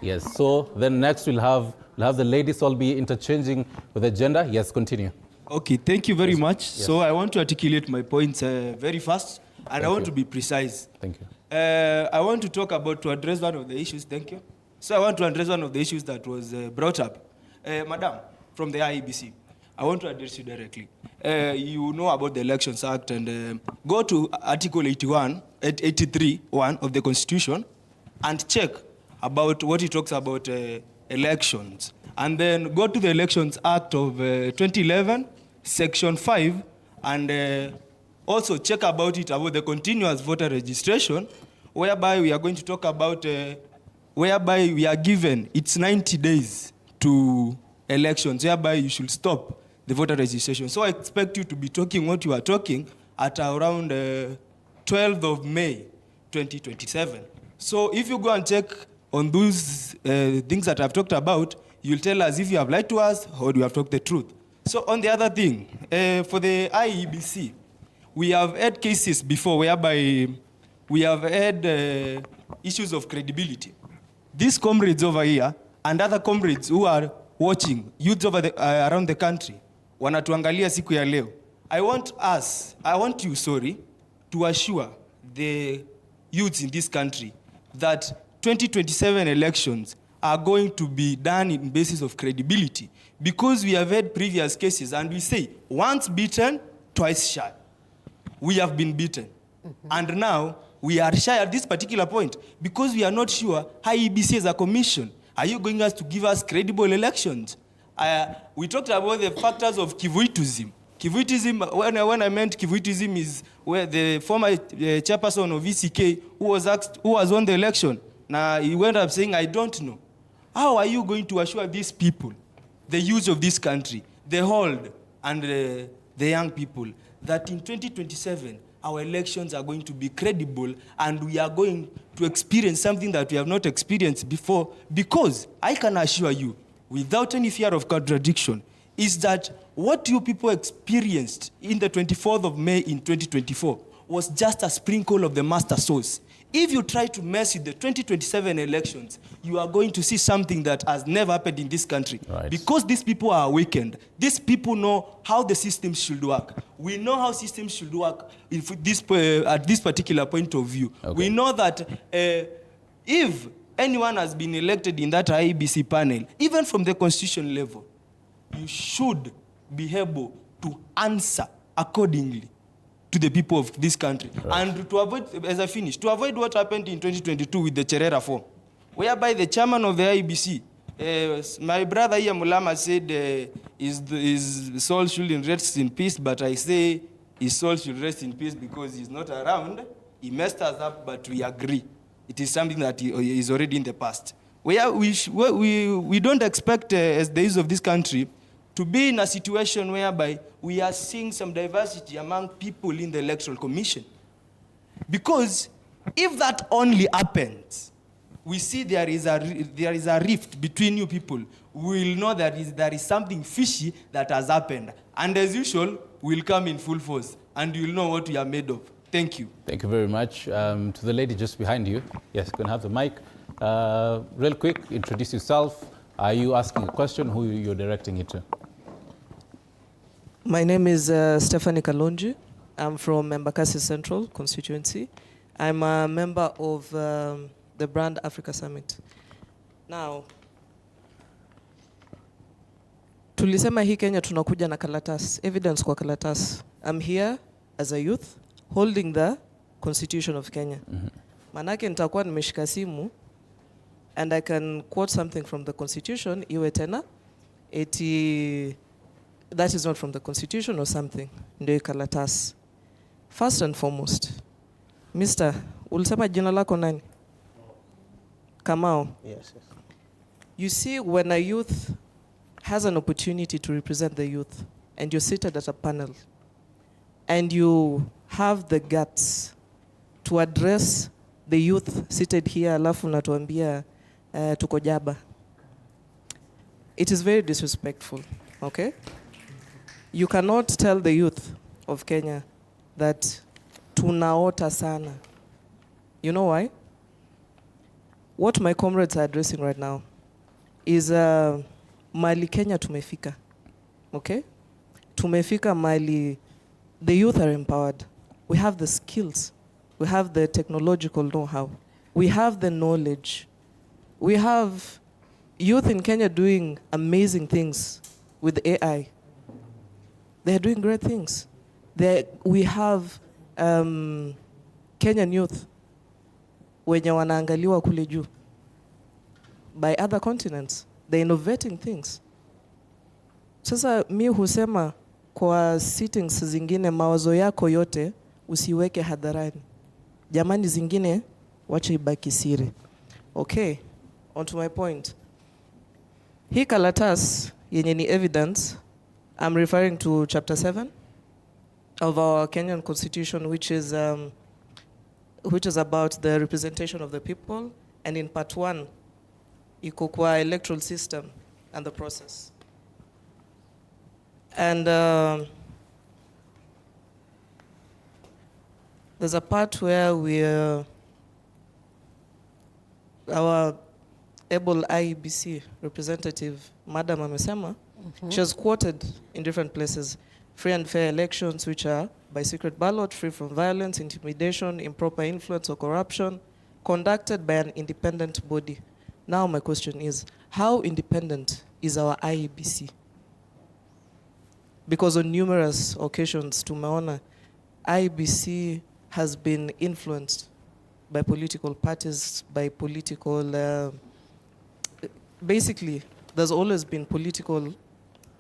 Yes. So then next we'll have the ladies all be interchanging with the gender. Yes, continue. Okay, thank you very much. Yes. So I want to articulate my points very fast, and I want to be precise. Thank you. I want to address one of the issues. Thank you. So I want to address one of the issues that was brought up. Madam, from the IEBC, I want to address you directly. You know about the Elections Act, and go to Article 83(1) of the Constitution and check about what it talks about elections. And then go to the Elections Act of 2011, Section 5, and also check about the continuous voter registration, whereby we are going to talk about, whereby we are given, it's 90 days to elections, whereby you should stop the voter registration. So I expect you to be talking what you are talking at around 12th of May, 2027. So if you go and check on those things that I've talked about, you'll tell us if you have lied to us or you have talked the truth. So on the other thing, for the IEBC, we have had cases before whereby we have had issues of credibility. These comrades over here and other comrades who are watching, youths over around the country, wanatuangalia siku ya leo. I want you, to assure the youths in this country that 2027 elections are going to be done in basis of credibility, because we have had previous cases and we say once beaten, twice shy. We have been beaten. And now we are shy at this particular point because we are not sure IEBC as a commission, are you going to give us credible elections? We talked about the factors of kivuitism. Kivuitism, when I meant kivuitism, is where the former chairperson of ECK who was on the election, now he went up saying, I don't know. How are you going to assure these people, the youth of this country, the old and the young people, that in 2027 our elections are going to be credible and we are going to experience something that we have not experienced before? Because I can assure you, without any fear of contradiction, is that what you people experienced in the 24th of May in 2024 was just a sprinkle of the master sauce. If you try to mess with the 2027 elections, you are going to see something that has never happened in this country. Right. Because these people are awakened. These people know how the system should work. We know how systems should work at this particular point of view. Okay. We know that if anyone has been elected in that IEBC panel, even from the constitution level, you should be able to answer accordingly to the people of this country. Right. And to avoid, as I finish, to avoid what happened in 2022 with the Cherera form, whereby the chairman of the IEBC, my brother here Mulama said his soul should rest in peace, but I say his soul should rest in peace because he's not around. He messed us up, but we agree. It is something that is already in the past. We don't expect, as the youth of this country, to be in a situation whereby we are seeing some diversity among people in the Electoral Commission. Because if that only happens, we see there is a rift between you people. We will know that there is something fishy that has happened. And as usual, we'll come in full force and you'll know what we are made of. Thank you. Thank you very much. To the lady just behind you. Yes, you can have the mic. Real quick, introduce yourself. Are you asking a question? Who you're directing it to? My name is Stephanie Kalonji. I'm from Embakasi Central constituency. I'm a member of the Brand Africa Summit. Now, tulisema hii Kenya tunakuja na karatasi, evidence kwa karatasi. I'm here as a youth holding the Constitution of Kenya. Manake nitakuwa nimeshika simu and I can quote something from the Constitution, iwe tena that is not from the Constitution or something. Ndio karatasi. First and foremost, Mr. ulisema jina lako nani? Kamau. Yes. You see, when a youth has an opportunity to represent the youth and you're seated at a panel and you have the guts to address the youth seated here alafu natuambia tuko jaba. It is very disrespectful, okay? You cannot tell the youth of Kenya that tunaota sana. You know why? What my comrades are addressing right now is mali Kenya tumefika, okay? Tumefika mali, the youth are empowered. We have the skills. We have the technological know-how. We have the knowledge. We have youth in Kenya doing amazing things with AI. They're doing great things. We have Kenyan youth wenye wanaangaliwa kule juu by other continents. They're innovating things. Sasa mi husema kwa sittings zingine mawazo yako yote usiweke hadharani. Jamani zingine wacha ibaki siri. Okay, on to my point. Hii kalatas yenye ni evidence, I'm referring to chapter 7 of our Kenyan constitution, which is about the representation of the people, and in part 1 iko kwa electoral system and the process. And there's a part where our able IEBC representative, Madam Amesema, she has quoted in different places, free and fair elections which are by secret ballot, free from violence, intimidation, improper influence or corruption, conducted by an independent body. Now my question is, how independent is our IEBC? Because on numerous occasions, tumeona, IEBC has been influenced by political parties, by political, basically, there's always been political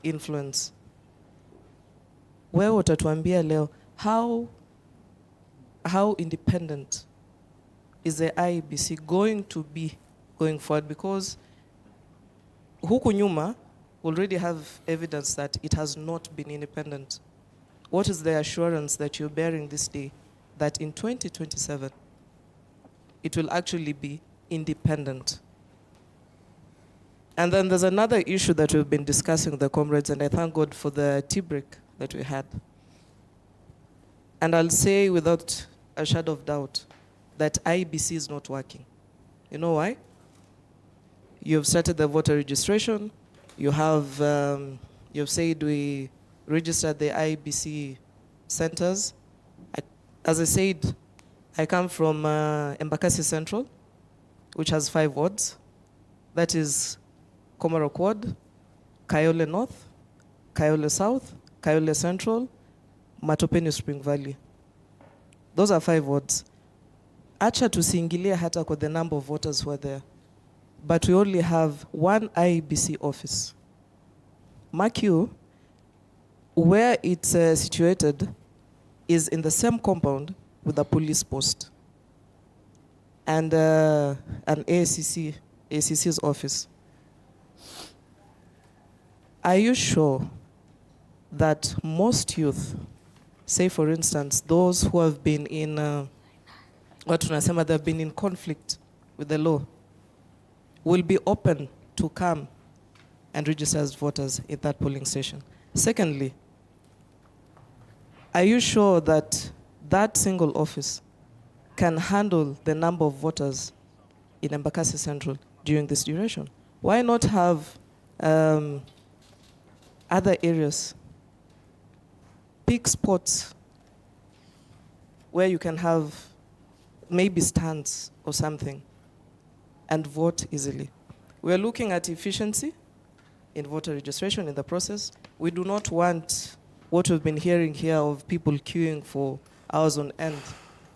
influence. Where utatuambia leo, how independent is the IEBC going to be going forward? Because huku nyuma already have evidence that it has not been independent. What is the assurance that you're bearing this day that in 2027 it will actually be independent? And then there's another issue that we've been discussing with the comrades, and I thank God for the tea break that we had. And I'll say without a shadow of doubt that IEBC is not working. You know why? You've started the voter registration. You have, you've said we registered the IEBC centers. As I said, I come from Embakasi Central, which has 5 wards. That is Komarok Ward, Kayole North, Kayole South, Kayole Central, Matopeni Spring Valley. Those are 5 wards. Acha tusiingilie hata kwa the number of voters who are there. But we only have 1 IEBC office. Mark you, where it's situated is in the same compound with a police post and an ACC's office. Are you sure that most youth, say for instance, those who have been in, they've been in conflict with the law, will be open to come and register as voters at that polling station? Secondly, are you sure that that single office can handle the number of voters in Embakasi Central during this duration? Why not have other areas, big spots where you can have maybe stands or something and vote easily? We are looking at efficiency in voter registration in the process. We do not want what we've been hearing here of people queuing for hours on end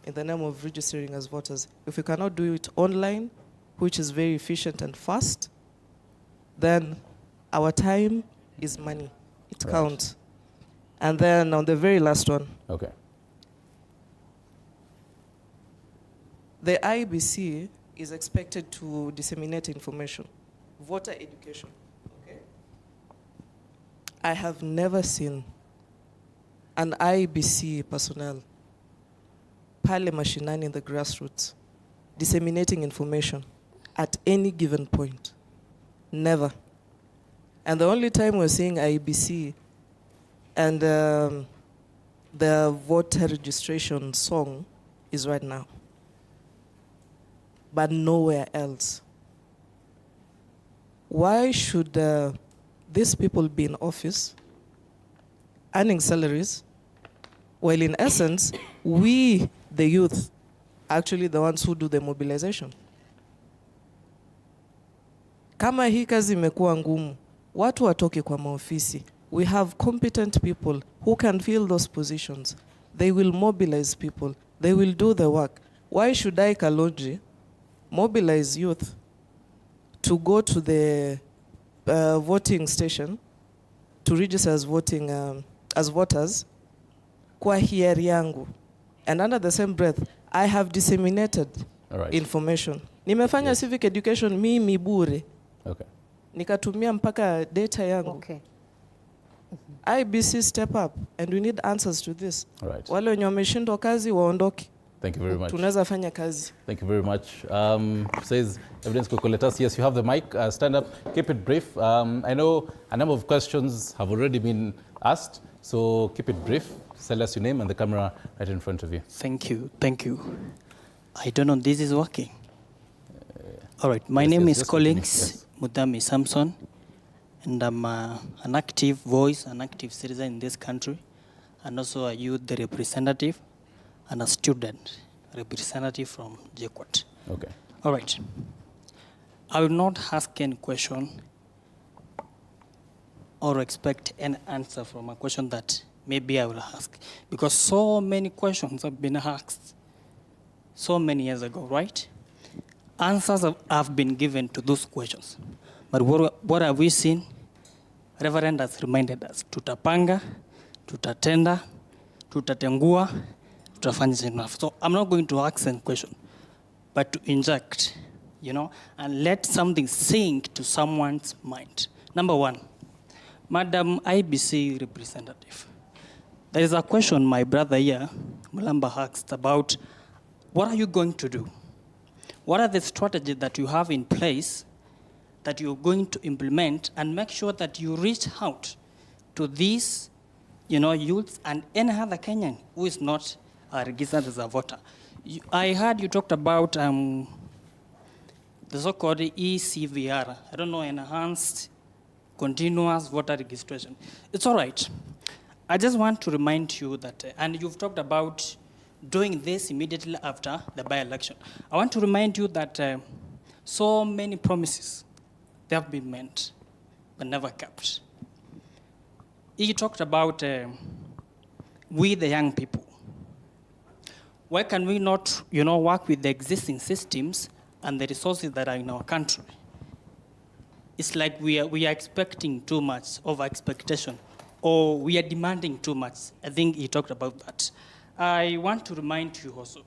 in the name of registering as voters. If we cannot do it online, which is very efficient and fast, then our time is money. It counts. And then on the very last one. Okay. The IEBC is expected to disseminate information, voter education. Okay? I have never seen an IEBC personnel pale mashinani in the grassroots, disseminating information at any given point. Never. And the only time we're seeing IEBC and the voter registration song is right now, but nowhere else. Why should these people be in office, earning salaries, while in essence, we, the youth, are actually the ones who do the mobilization? Kama hii kazi imekuwa ngumu, watu watoke kwa maofisi. We have competent people who can fill those positions. They will mobilize people. They will do the work. Why should I, Kalonji, mobilize youth to go to the voting station to register as voting as voters kwa hiari yangu, and under the same breath I have disseminated information. Nimefanya civic education mimi bure. Okay. Nikatumia mpaka data yangu. Okay. IEBC step up, and we need answers to this. Right. Wale wenye wameshindwa kazi waondoke. Thank you very much. Tunaweza fanya kazi. Thank you very much. Says Evidence Kokoletas. Yes, you have the mic. Stand up. Keep it brief. I know a number of questions have already been asked, so keep it brief. Tell us your name and the camera right in front of you. Thank you. Thank you. I don't know if this is working. All right. My name is Collins Mutami Samson, and I'm an active voice, an active citizen in this country, and also a youth representative and a student representative from GOtv. Okay. All right. I will not ask any question or expect an answer from a question that maybe I will ask, because so many questions have been asked so many years ago, right? Answers have been given to those questions. But what have we seen? Reverend has reminded us, tutapanga, tutatenda, tutatengua, tutafanya enough. So I'm not going to ask any question, but to inject, and let something sink to someone's mind. Number one, Madam IEBC representative. There is a question my brother here, Mulamba, asked about what are you going to do? What are the strategies that you have in place that you're going to implement and make sure that you reach out to these, youths and any other Kenyan who is not registered as a voter? I heard you talked about the so-called ECVR. I don't know, enhanced continuous voter registration. It's all right. I just want to remind you that, and you've talked about doing this immediately after the by-election. I want to remind you that so many promises, they have been meant, but never kept. You talked about we, the young people. Why can we not, work with the existing systems and the resources that are in our country? It's like we are expecting too much, over expectation, or we are demanding too much. I think he talked about that. I want to remind you also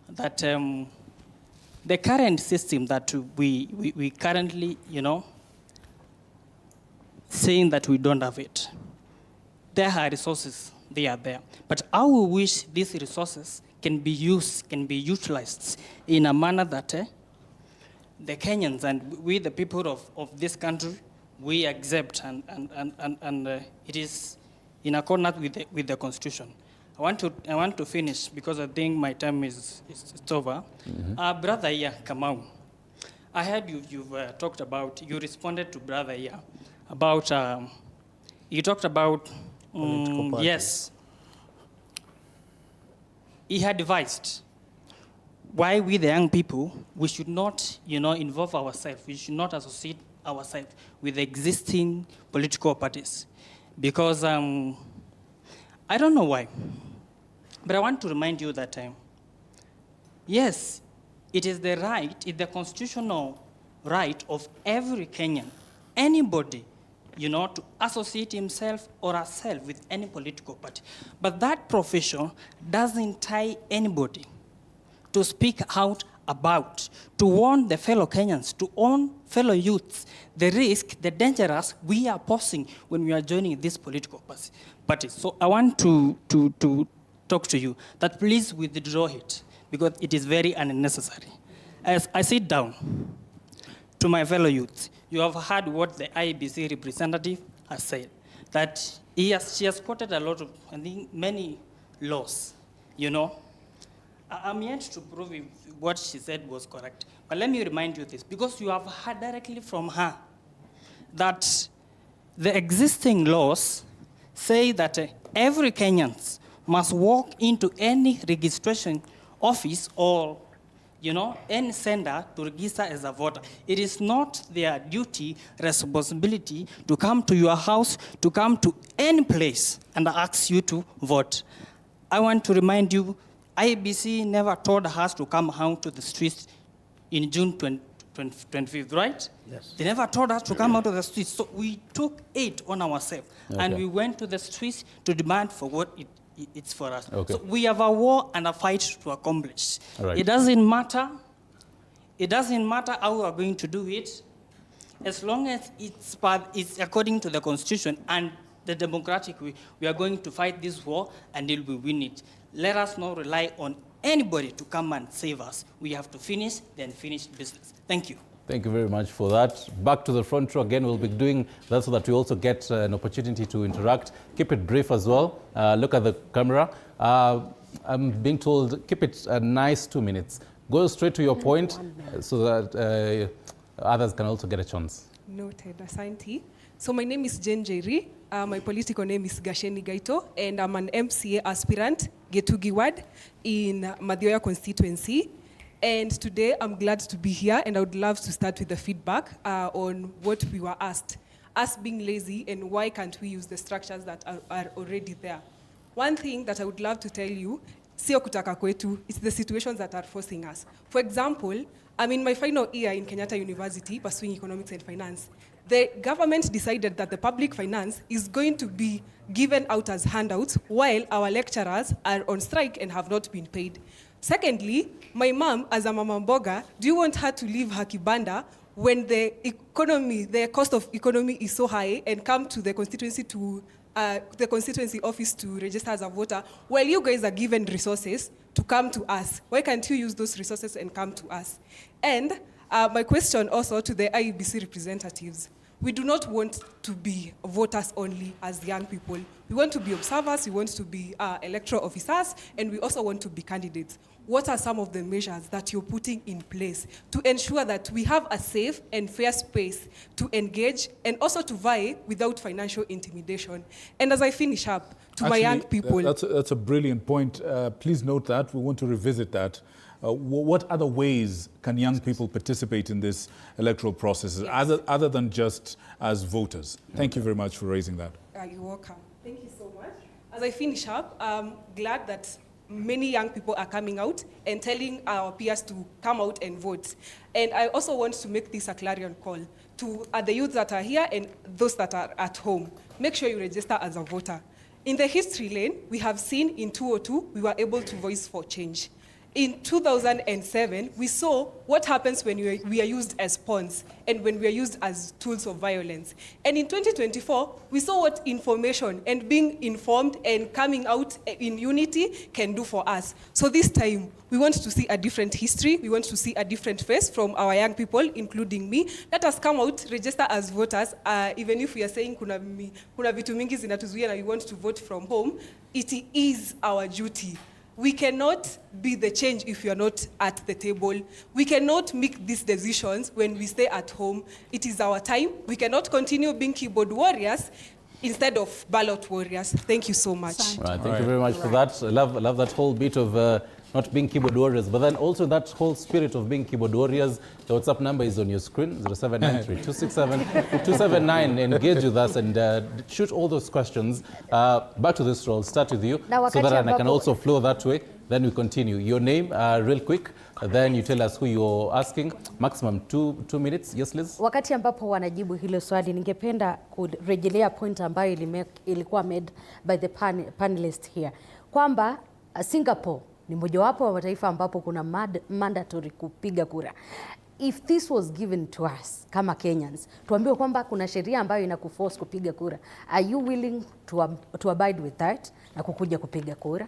that the current system that we currently, saying that we don't have it. There are resources, they are there. But how we wish these resources can be used, can be utilized in a manner that the Kenyans and we, the people of this country, we accept and it is in accordance with the Constitution. I want to finish because I think my time is over. Mm-hmm. Brother here, Kamau, I heard you've talked about, you responded to brother here about, you talked about, yes, he had advised why we, the young people, we should not, involve ourselves, we should not associate ourselves with existing political parties. Because I don't know why, but I want to remind you that, yes, it is the right, it's the constitutional right of every Kenyan, anybody, to associate himself or herself with any political party. But that profession doesn't tie anybody to speak out about, to warn the fellow Kenyans, to warn fellow youths, the risk, the dangers we are posing when we are joining this political party. So I want to talk to you that please withdraw it because it is very unnecessary. As I sit down, to my fellow youths, you have heard what the IEBC representative has said, that she has quoted a lot of, I think, many laws, you know. I'm yet to prove if what she said was correct. But let me remind you this, because you have heard directly from her that the existing laws say that every Kenyan must walk into any registration office or, you know, any center to register as a voter. It is not their duty, responsibility to come to your house, to come to any place and ask you to vote. I want to remind you, IEBC never told us to come out to the streets in June 25th, right? Yes. They never told us to come out of the streets. So we took it on ourselves. Okay. And we went to the streets to demand for what it's for us. Okay. So we have a war and a fight to accomplish. All right. It doesn't matter. It doesn't matter how we are going to do it, as long as it's according to the Constitution and the democratic way. We are going to fight this war and we will win it. Let us not rely on anybody to come and save us. We have to finish the unfinished business. Thank you. Thank you very much for that. Back to the front row again. We'll be doing that so that we also get an opportunity to interact. Keep it brief as well. Look at the camera. I'm being told, keep it a nice 2 minutes. Go straight to your point so that others can also get a chance. Noted, asante. So my name is Jen Jerry. My political name is Gasheni Gaito, and I'm an MCA aspirant, Getugi Ward, in Madhioya constituency. And today I'm glad to be here, and I would love to start with the feedback on what we were asked. Us being lazy, and why can't we use the structures that are already there? One thing that I would love to tell you, sio kutaka kwetu, it's the situations that are forcing us. For example, I'm in my final year in Kenyatta University, pursuing economics and finance. The government decided that the public finance is going to be given out as handouts while our lecturers are on strike and have not been paid. Secondly, my mom, as a mama mboga, do you want her to leave her kibanda when the cost of economy is so high and come to the constituency office to register as a voter, while you guys are given resources to come to us? Why can't you use those resources and come to us? And my question also to the IEBC representatives. We do not want to be voters only as young people. We want to be observers, we want to be electoral officers, and we also want to be candidates. What are some of the measures that you're putting in place to ensure that we have a safe and fair space to engage and also to vie without financial intimidation? And as I finish up, to my young people... That's a brilliant point. Please note that. We want to revisit that. What other ways can young people participate in this electoral process, other than just as voters? Thank you very much for raising that. You're welcome. Thank you so much. As I finish up, I'm glad that many young people are coming out and telling our peers to come out and vote. And I also want to make this a clarion call to the youth that are here and those that are at home. Make sure you register as a voter. In the history lane, we have seen in 2002, we were able to voice for change. In 2007, we saw what happens when we are used as pawns and when we are used as tools of violence. And in 2024, we saw what information and being informed and coming out in unity can do for us. So this time, we want to see a different history. We want to see a different face from our young people, including me. Let us come out, register as voters, even if we are saying kuna vitu mingi zinatuzuia na we want to vote from home. It is our duty. We cannot be the change if we are not at the table. We cannot make these decisions when we stay at home. It is our time. We cannot continue being keyboard warriors instead of ballot warriors. Thank you so much. Right, thank you very much for that. I love that whole bit of not being keyboard warriors, but then also that whole spirit of being keyboard warriors. The WhatsApp number is on your screen, 0793-267-279. Engage with us and shoot all those questions. Back to this role, start with you, so that I can also flow that way. Then we continue. Your name, real quick, then you tell us who you're asking. Maximum two minutes. Yes, Liz? Wakati ambapo wanajibu hilo swali, ningependa kurejelea point ambayo ilikuwa made by the panelist here. Kwamba Singapore ni mojawapo wa mataifa ambapo kuna mandatory kupiga kura. If this was given to us kama Kenyans, tuambiwe kwamba kuna sheria ambayo inakuforce kupiga kura. Are you willing to abide with that na kukuja kupiga kura?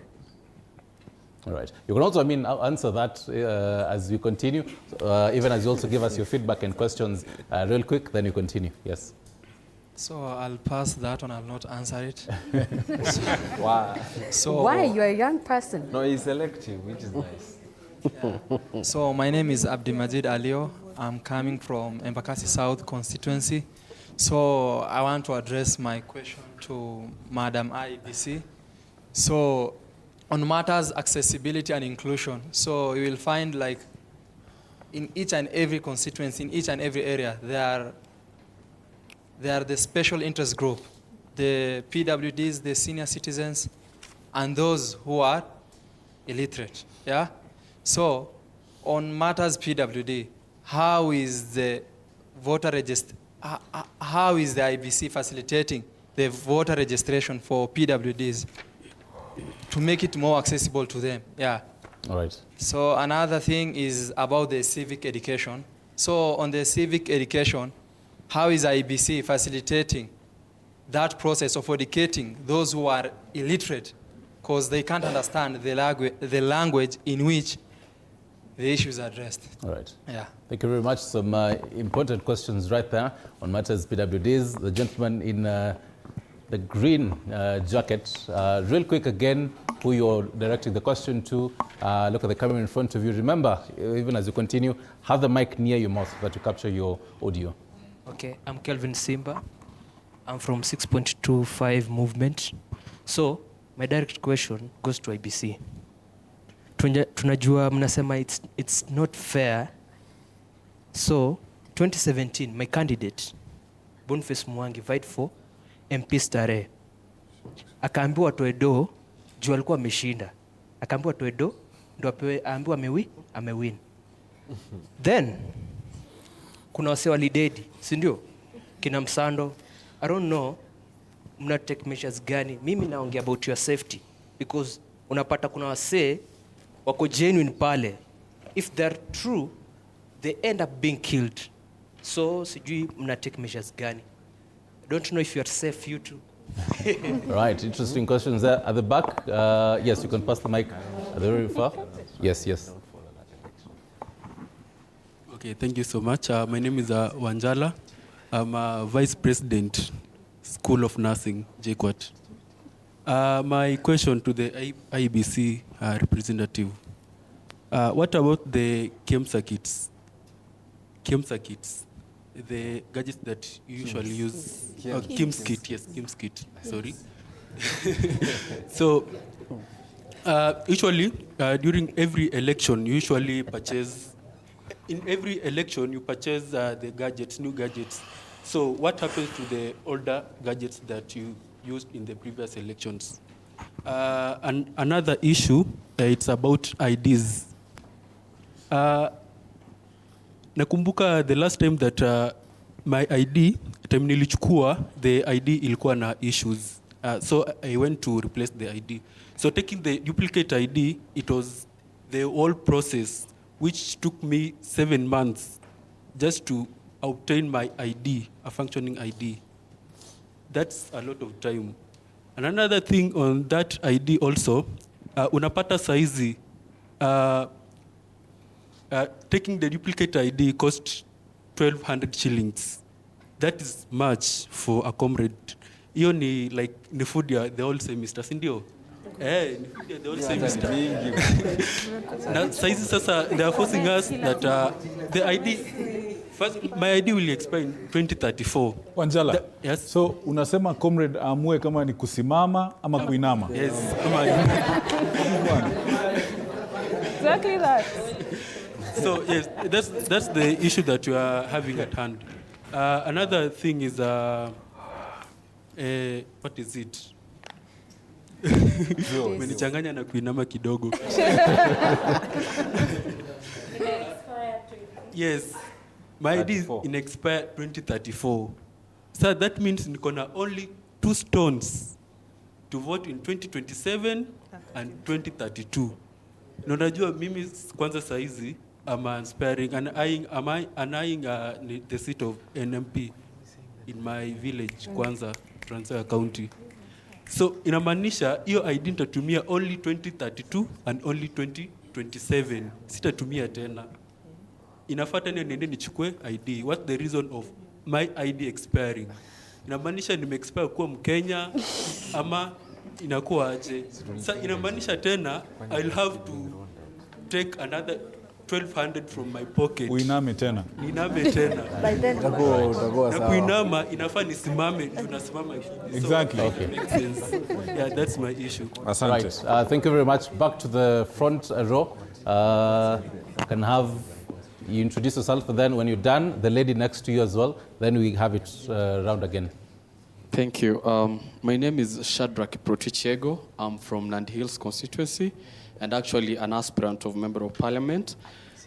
All right. You can also, answer that as we continue, even as you also give us your feedback and questions real quick, then you continue. Yes. So I'll pass that one, I'll not answer it. Wow. So why? You're a young person. No, he's selective, which is nice. Yeah. So my name is Abdimajid Alio. I'm coming from Embakasi South constituency. So I want to address my question to Madam IEBC. So on matters accessibility and inclusion, so you will find like in each and every constituency, in each and every area, there are the special interest group, the PWDs, the senior citizens, and those who are illiterate. Yeah. So on matters PWD, how is the voter register? How is the IEBC facilitating the voter registration for PWDs to make it more accessible to them? Yeah. All right. So another thing is about the civic education. So on the civic education, how is IEBC facilitating that process of educating those who are illiterate because they can't understand the language in which the issues are addressed? All right. Yeah. Thank you very much. Some important questions right there on matters PWDs. The gentleman in the green jacket. Real quick again, who you're directing the question to. Look at the camera in front of you. Remember, even as you continue, have the mic near your mouth so that you capture your audio. Okay, I'm Kelvin Simba. I'm from 6.25 movement. So, my direct question goes to IBC. Tunajua mnasema it's not fair. So, 2017, my candidate, Boniface Mwangi, vied for MP Starehe. Akaambiwa atoe do, juu alikuwa ameshinda. Akaambiwa atoe do, ndo aambiwa amewin. Then, kuna wase walidedi, si ndio? Kina Msando. I don't know, mna take measures gani? Mimi naongea about your safety. Because unapata kuna wase wako genuine pale. If they're true, they end up being killed. So, sijui mna take measures gani? I don't know if you're safe, you too. Right, interesting questions there. At the back, yes, you can pass the mic very far. Yes, yes. Okay, thank you so much. My name is Wanjala. I'm a Vice President, School of Nursing, GOtv. My question to the IEBC representative. What about the KEMSA kits? KEMSA kits, the gadgets that you usually use. KEMS kit, yes, KEMS kit, sorry. So, usually, during every election, you usually purchase. In every election, you purchase the gadgets, new gadgets. So what happens to the older gadgets that you used in the previous elections? And another issue, it's about IDs. Nakumbuka the last time that my ID, time nilichukua, the ID ilikuwa na issues. So I went to replace the ID. So taking the duplicate ID, it was the whole process, which took me 7 months just to obtain my ID, a functioning ID. That's a lot of time. And another thing on that ID also, unapata saizi, taking the duplicate ID cost 1,200 shillings. That is much for a comrade. Iyo ni like ni food ya the whole semester, sindio? Ni food ya the whole semester. Now, saizi sasa, they are forcing us that the ID, first, my ID will expire in 2034. Wanjala, yes. So unasema comrade amue kama ni kusimama ama kuinama? Yes. Exactly that. So yes, that's the issue that you are having at hand. Another thing is, what is it? Umenichanganya na kuinama kidogo. Yes, my ID is in expire 2034. So that means niko na only 2 stones to vote in 2027 and 2032. Na unajua mimi kwanza saizi I'm aspiring and eyeing the seat of NMP in my village, Kwanza, Trans County. So inamaanisha hiyo ID nitatumia only 2032 and only 2027. Sitatumia tena. Inafuata niende nichukue ID. What's the reason of my ID expiring? Inamaanisha nime-expire kuwa Mkenya ama inakuwa aje? Sasa inamaanisha tena I'll have to take another 1200 from my pocket. Uiname tena. Niname tena. By then, Na kuinama inafaa nisimame, tunasimama. Exactly. Okay. Makes sense. Yeah, that's my issue. Asante. Right. Thank you very much. Back to the front row. Can have you introduce yourself, and then when you're done, the lady next to you as well. Then we have it round again. Thank you. My name is Shadrach Protichego. I'm from Nandi Hills constituency and actually an aspirant of Member of Parliament.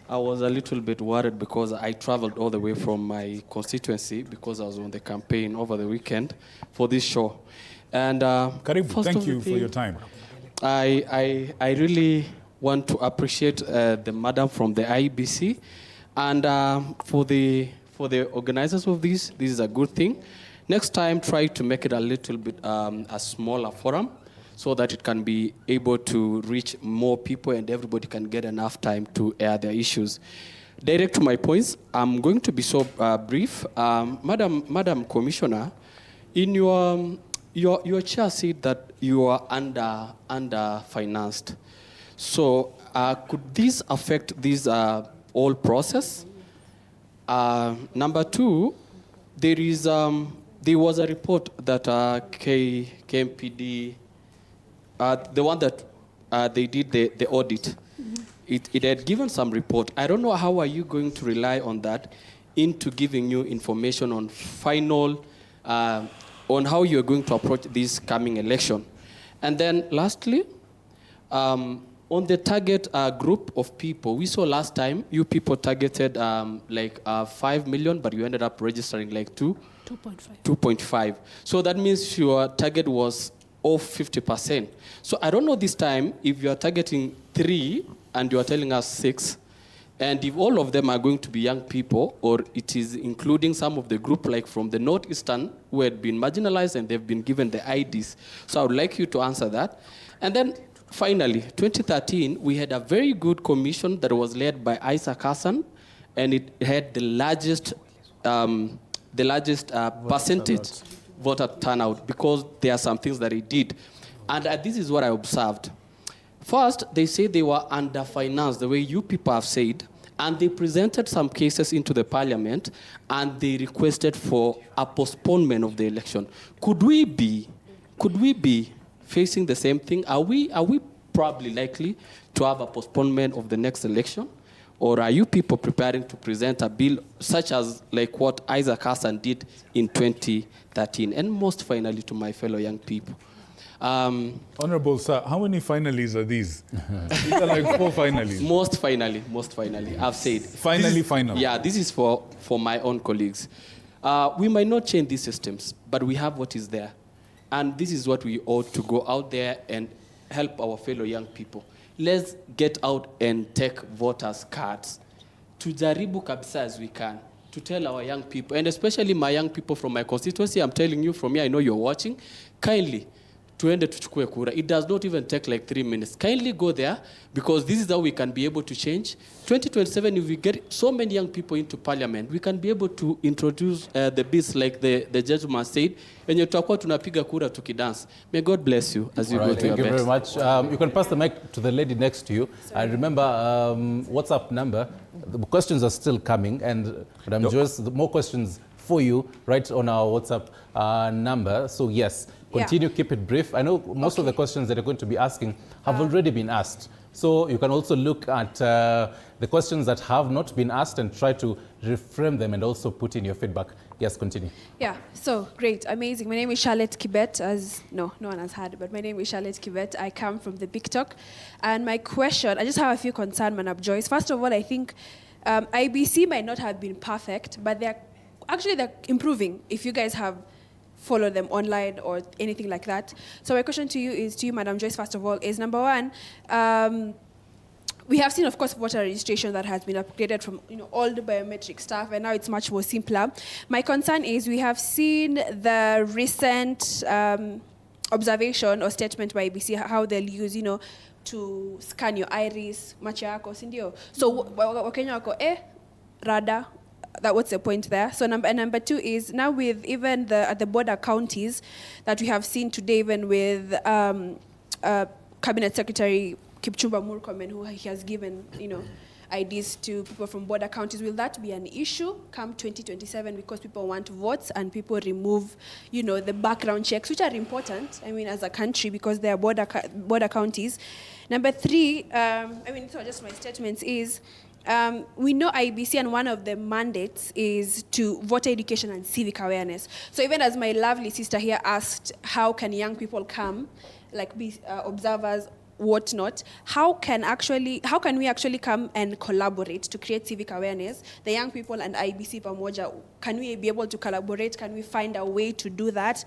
I was a little bit worried because I traveled all the way from my constituency because I was on the campaign over the weekend for this show. And Karibu, thank you for your time. I really want to appreciate the madam from the IEBC and for the organizers of this is a good thing. Next time, try to make it a little bit a smaller forum so that it can be able to reach more people and everybody can get enough time to air their issues. Direct to my points, I'm going to be so brief. Madam Commissioner, in your chair said that you are under-financed. So could this affect this whole process? Number two, there was a report that KMPD, the one that they did the audit, it had given some report. I don't know how are you going to rely on that into giving you information on final, on how you're going to approach this coming election. And then lastly, on the target group of people, we saw last time you people targeted 5 million, but you ended up registering like 2.5. So that means your target was off 50%. So I don't know this time if you are targeting 3 and you are telling us 6, and if all of them are going to be young people, or it is including some of the group like from the Northeastern who had been marginalized and they've been given the IDs. So I would like you to answer that. And then finally, 2013, we had a very good commission that was led by Isaac Hassan, and it had the largest percentage voter turnout because there are some things that he did. And this is what I observed. First, they say they were under-financed, the way you people have said, and they presented some cases into the parliament, and they requested for a postponement of the election. Could we be facing the same thing? Are we probably likely to have a postponement of the next election? Or are you people preparing to present a bill such as like what Isaac Hassan did in 2013? And most finally, to my fellow young people. Honorable sir, how many finalies are these? These are like 4 finalies. Most finally, I've said. Final. Yeah, this is for my own colleagues. We might not change these systems, but we have what is there. And this is what we ought to go out there and help our fellow young people. Let's get out and take voters' cards. Tujaribu kabisa as we can to tell our young people, and especially my young people from my constituency, I'm telling you from here, I know you're watching, kindly, tuende tuchukue kura. It does not even take like 3 minutes. Kindly go there, because this is how we can be able to change. 2027, if we get so many young people into parliament, we can be able to introduce the bills like the gentleman said, and tutakuwa tunapiga kura tukidance. May God bless you as you go to your best. Thank you very much. You can pass the mic to the lady next to you. And remember, WhatsApp number, the questions are still coming, and Madam Joyce, more questions for you right on our WhatsApp number. So yes, continue, keep it brief. I know most of the questions that you're going to be asking have already been asked. So you can also look at the questions that have not been asked and try to reframe them and also put in your feedback. Yes, continue. Yeah, so great, amazing. My name is Charlotte Kibet, no one has heard, but my name is Charlotte Kibet. I come from the Big Talk. And my question, I just have a few concerns, Madam Joyce. First of all, I think IBC might not have been perfect, but they're improving if you guys have followed them online or anything like that. So my question to you, Madam Joyce, first of all, is number one, we have seen, of course, voter registration that has been upgraded from all the biometric stuff, and now it's much more simpler. My concern is we have seen the recent observation or statement by IEBC, how they'll use, to scan your iris, macho yako, si ndio? So Wakenya wako, rada, what's the point there? So number two is, now with even the border counties that we have seen today, even with Cabinet Secretary Kipchumba Murkomen, who he has given, IDs to people from border counties, will that be an issue come 2027 because people want votes and people remove, the background checks, which are important, as a country, because they are border counties. Number three, so just my statements is, we know IEBC, and one of the mandates is to voter education and civic awareness. So even as my lovely sister here asked, how can young people come, be observers, whatnot, how can we actually come and collaborate to create civic awareness? The young people and IEBC pamoja, can we be able to collaborate? Can we find a way to do that?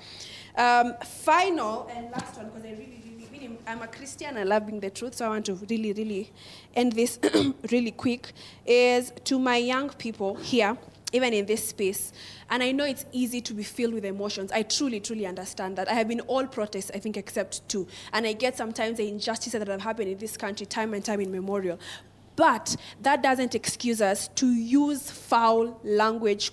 Final and last one, because I'm a Christian, I love being the truth, so I want to really, really end this really quick, is to my young people here, even in this space, and I know it's easy to be filled with emotions. I truly, truly understand that. I have been all protests, I think, except two. And I get sometimes the injustices that have happened in this country time and time immemorial. But that doesn't excuse us to use foul language.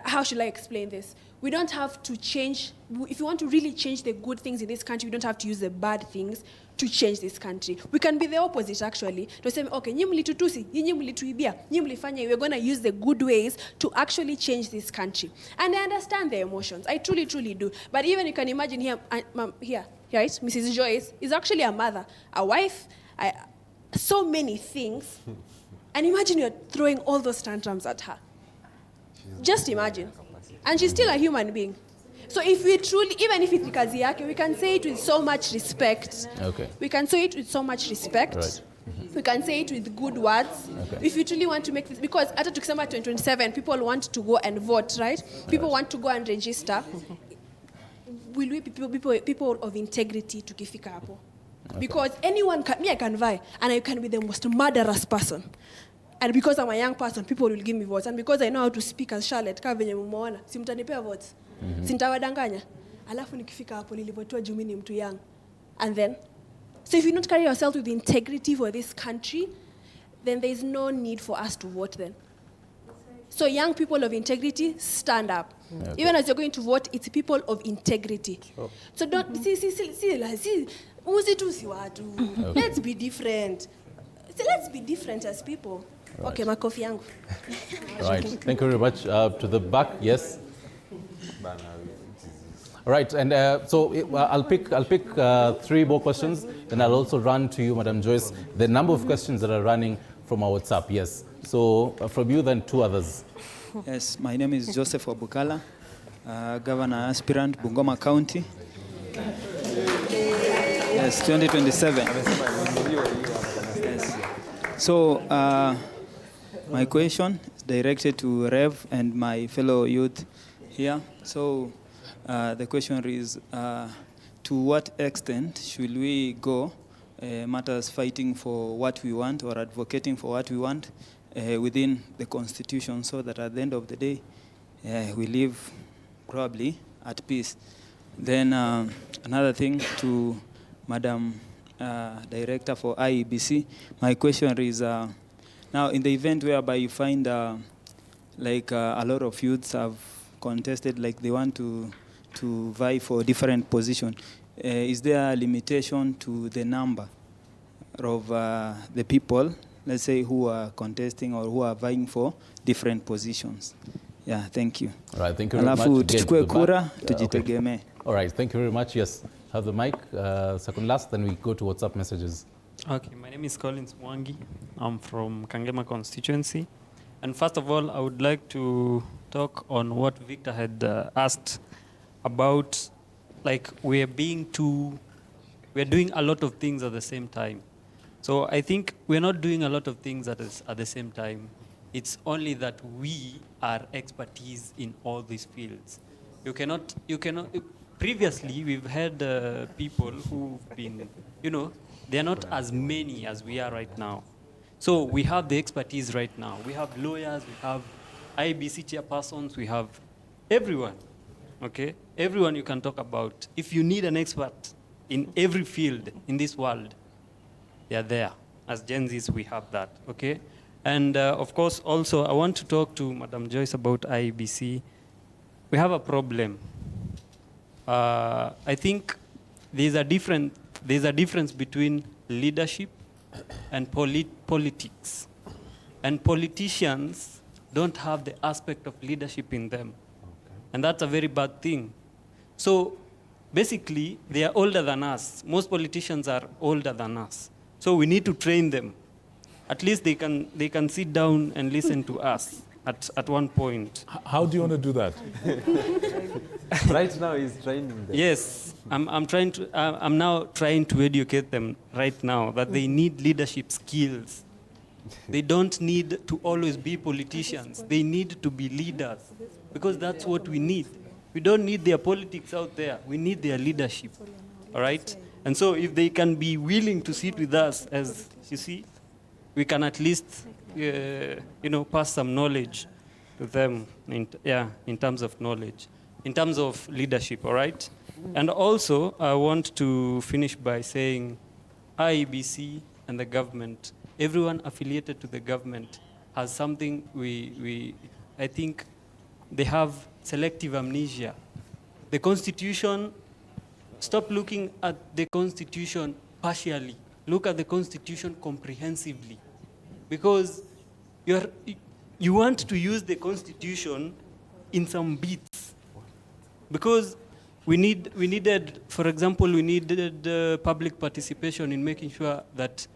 How should I explain this? We don't have to change. If you want to really change the good things in this country, we don't have to use the bad things to change this country. We can be the opposite, actually. To say, okay, nyinyi mlitutusi, nyinyi mlituibia, nyinyi mlifanya, we're going to use the good ways to actually change this country. And I understand their emotions. I truly, truly do. But even you can imagine here, right? Mrs. Joyce is actually a mother, a wife, so many things. And imagine you're throwing all those tantrums at her. Just imagine. And she's still a human being. So if we truly, even if it's kazi yake, we can say it with so much respect. Okay. We can say it with so much respect. Right. We can say it with good words. Okay. If you truly want to make this, because after December 2027, people want to go and vote, right? People want to go and register. Will we be people of integrity to kifika hapo? Because anyone I can vie, and I can be the most murderous person. And because I'm a young person, people will give me votes. And because I know how to speak as Charlotte, kama venye mumeona, si mtanipea votes. Sintawadanganya. Alafu nikifika hapo nilivotua juu mimi ni mtu young. And then, so if you don't carry yourself with integrity for this country, then there is no need for us to vote then. So young people of integrity, stand up. Okay. Even as you're going to vote, it's people of integrity. Sure. So don't, let's be different. So let's be different as people. Right. Okay, makofi yangu. Right, thank you very much. To the back, yes. Right, and so I'll pick three more questions, and I'll also run to you, Madam Joyce, the number of questions that are running from our WhatsApp. Yes. So from you, then two others. Yes, my name is Joseph Wabukala, Governor Aspirant, Bungoma County. Yes, 2027. Yes. So my question is directed to Rev and my fellow youth here. So the question is, to what extent should we go matters fighting for what we want or advocating for what we want within the Constitution, so that at the end of the day, we live probably at peace. Then another thing to Madam Director for IEBC, my question is, now in the event whereby you find like a lot of youths have contested, like they want to vie for different positions, is there a limitation to the number of the people, let's say, who are contesting or who are vying for different positions? Yeah, thank you. All right, thank you very much. Alafu tuchukue kura, tujitegemee. All right, thank you very much. Yes, have the mic. Second last, then we go to WhatsApp messages. Okay, my name is Collins Mwangi. I'm from Kangema constituency. And first of all, I would like to talk on what Victor had asked about, like, we're doing a lot of things at the same time. So I think we're not doing a lot of things at the same time. It's only that we are expertise in all these fields. You cannot, previously we've had people who've been, they're not as many as we are right now. So we have the expertise right now. We have lawyers, we have IEBC chairpersons, we have everyone, okay? everyone you can talk about. If you need an expert in every field in this world, they are there. As Gen Zs, we have that, okay? And of course, also, I want to talk to Madam Joyce about IEBC. We have a problem. I think there's a difference between leadership and politics. And politicians don't have the aspect of leadership in them. And that's a very bad thing. So basically, they are older than us. Most politicians are older than us. So we need to train them. At least they can sit down and listen to us at one point. How do you want to do that? Right now he's training them. Yes, I'm now trying to educate them right now that they need leadership skills. They don't need to always be politicians. They need to be leaders, because that's what we need. We don't need their politics out there. We need their leadership, all right? And so if they can be willing to sit with us, as you see, we can at least, pass some knowledge to them, in terms of knowledge, in terms of leadership, all right? And also, I want to finish by saying IEBC and the government, everyone affiliated to the government has something I think they have selective amnesia. The Constitution, stop looking at the Constitution partially. Look at the Constitution comprehensively. Because you want to use the Constitution in some bits. Because we needed, for example, public participation in making sure that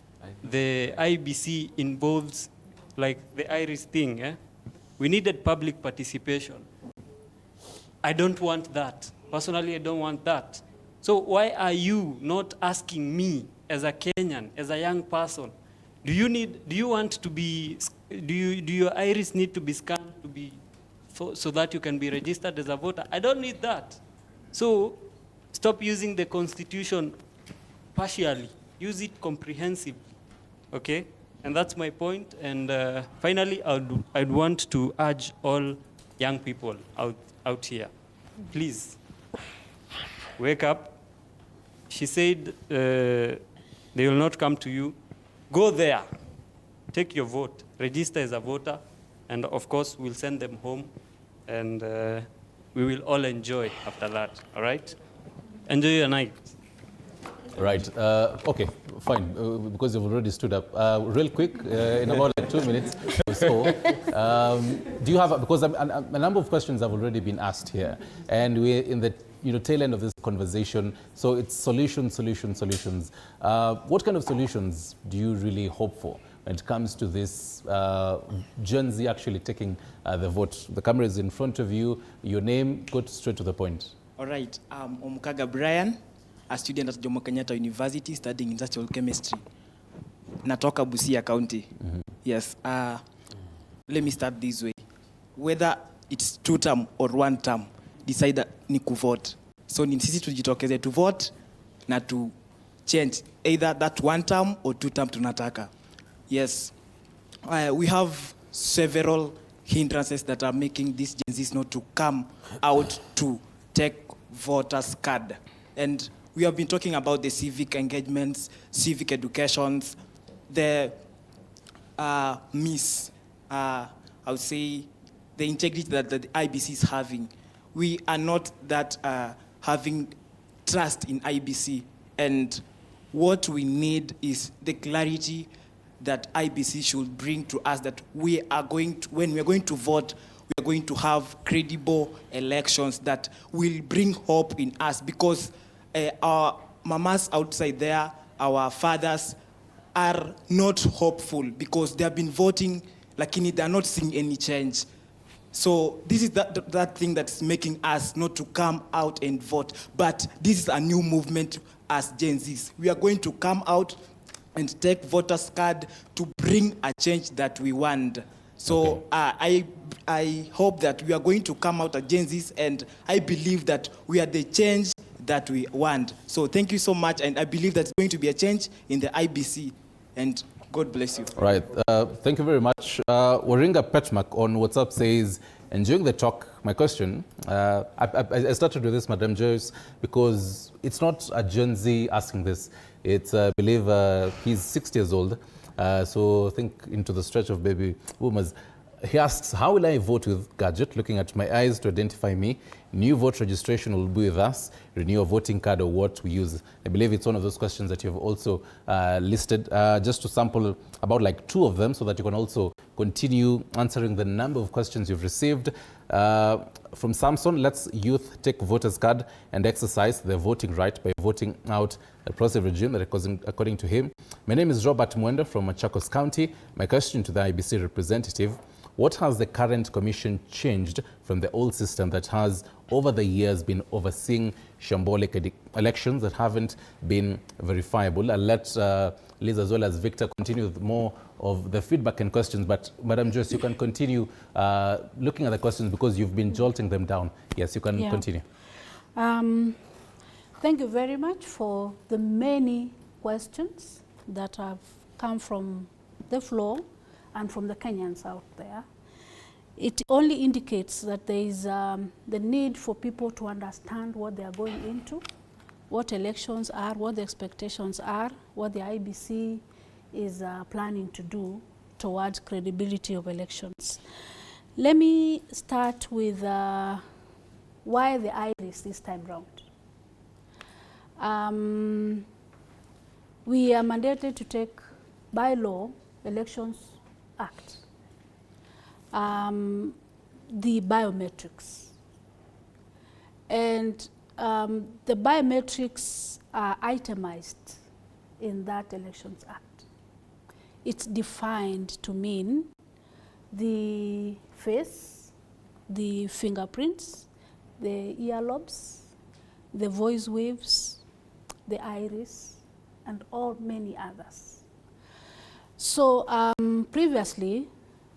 the IEBC involves, like the iris thing, we needed public participation. I don't want that. Personally, I don't want that. So why are you not asking me as a Kenyan, as a young person, do your iris need to be scanned so that you can be registered as a voter? I don't need that. So stop using the Constitution partially. Use it comprehensively, okay? And that's my point. And finally, I'd want to urge all young people out here, please, wake up. She said they will not come to you. Go there, take your vote, register as a voter, and of course, we'll send them home, and we will all enjoy after that, all right? Enjoy your night. Right. Okay, fine, because you've already stood up. Real quick, in about like 2 minutes or so, do you have, because a number of questions have already been asked here, and we're in the tail end of this conversation, so it's solutions. What kind of solutions do you really hope for when it comes to this Gen Z actually taking the vote? The camera is in front of you. Your name, go straight to the point. All right, I'm Omukaga Brian, a student at Jomo Kenyatta University studying industrial chemistry. Natoka Busia County. Yes, let me start this way. Whether it's 2-term or 1-term, decide ni kuvote. So ni sisi tujitokeze to vote na to change either that 1-term or 2-term tunataka. Yes, we have several hindrances that are making these Gen Zs not to come out to take voters card. And we have been talking about the civic engagements, civic educations, the I would say, the integrity that the IEBC is having. We are not that having trust in IEBC, and what we need is the clarity that IEBC should bring to us, that we are going to, when we are going to vote, we are going to have credible elections that will bring hope in us, because our mamas outside there, our fathers, are not hopeful because they have been voting, lakini they are not seeing any change. So this is that thing that's making us not to come out and vote. But this is a new movement as Gen Zs. We are going to come out and take voters' card to bring a change that we want. So I hope that we are going to come out as Gen Zs, and I believe that we are the change that we want. So thank you so much, and I believe that's going to be a change in the IEBC. And God bless you. Right. Thank you very much. Waringa Petmak on WhatsApp says, enjoying the talk. My question, I started with this, Madam Joyce, because it's not a Gen Z asking this. It's, I believe, he's 60 years old. So think into the stretch of baby boomers. He asks, how will I vote with gadget, looking at my eyes to identify me? New vote registration will be with us. Renew a voting card or what we use. I believe it's one of those questions that you've also listed. Just to sample about like 2 of them so that you can also continue answering the number of questions you've received. From Samson, let's youth take voters card and exercise their voting right by voting out a progressive regime that according to him. My name is Robert Mwenda from Machakos County. My question to the IEBC representative, what has the current commission changed from the old system that has over the years been overseeing shambolic elections that haven't been verifiable? I'll let Liz as well as Victor continue with more of the feedback and questions, but Madam Joyce, you can continue looking at the questions because you've been jolting them down. Yes, you can continue. Thank you very much for the many questions that have come from the floor and from the Kenyans out there. It only indicates that there is the need for people to understand what they are going into, what elections are, what the expectations are, what the IEBC is planning to do towards credibility of elections. Let me start with why the IRIS this time round. We are mandated to take by law Elections Act, the biometrics. And the biometrics are itemized in that Elections Act. It's defined to mean the face, the fingerprints, the earlobes, the voice waves, the iris, and all many others. So previously,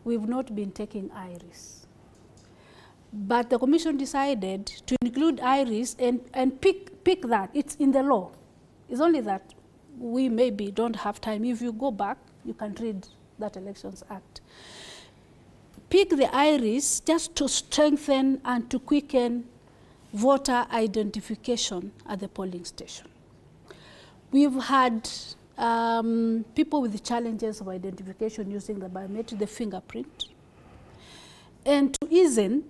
we've not been taking iris. But the commission decided to include iris and pick that. It's in the law. It's only that we maybe don't have time. If you go back, you can read that Elections Act. Pick the iris just to strengthen and to quicken voter identification at the polling station. We've had people with the challenges of identification using the biometric, the fingerprint. And to ease in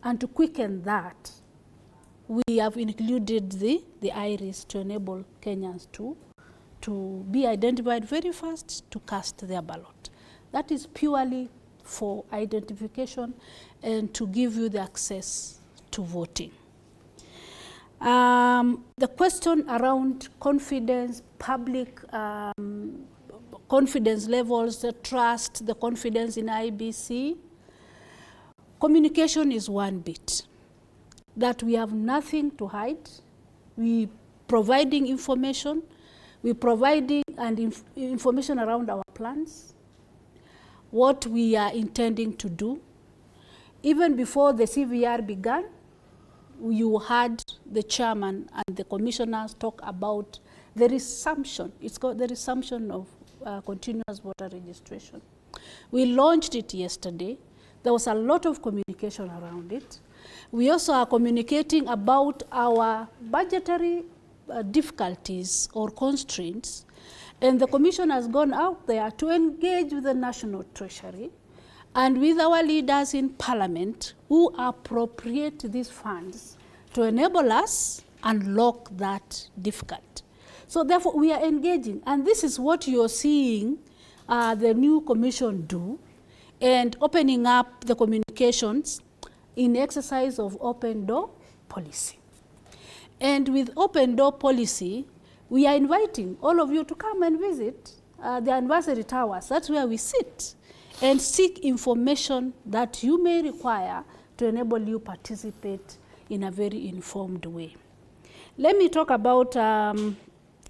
and to quicken that, we have included the iris to enable Kenyans to be identified very fast to cast their ballot. That is purely for identification and to give you the access to voting. The question around confidence, public confidence levels, the trust, the confidence in IEBC, communication is one bit. That we have nothing to hide. We providing information. We providing information around our plans, what we are intending to do. Even before the CVR began, you heard the chairman and the commissioners talk about the resumption. It's called the resumption of continuous voter registration. We launched it yesterday. There was a lot of communication around it. We also are communicating about our budgetary difficulties or constraints, and the commission has gone out there to engage with the National Treasury and with our leaders in Parliament who appropriate these funds to enable us unlock that difficult. So therefore we are engaging, and this is what you're seeing the new commission do, and opening up the communications in exercise of open door policy. And with open door policy, we are inviting all of you to come and visit the anniversary towers. That's where we sit and seek information that you may require to enable you participate in a very informed way. Let me talk about,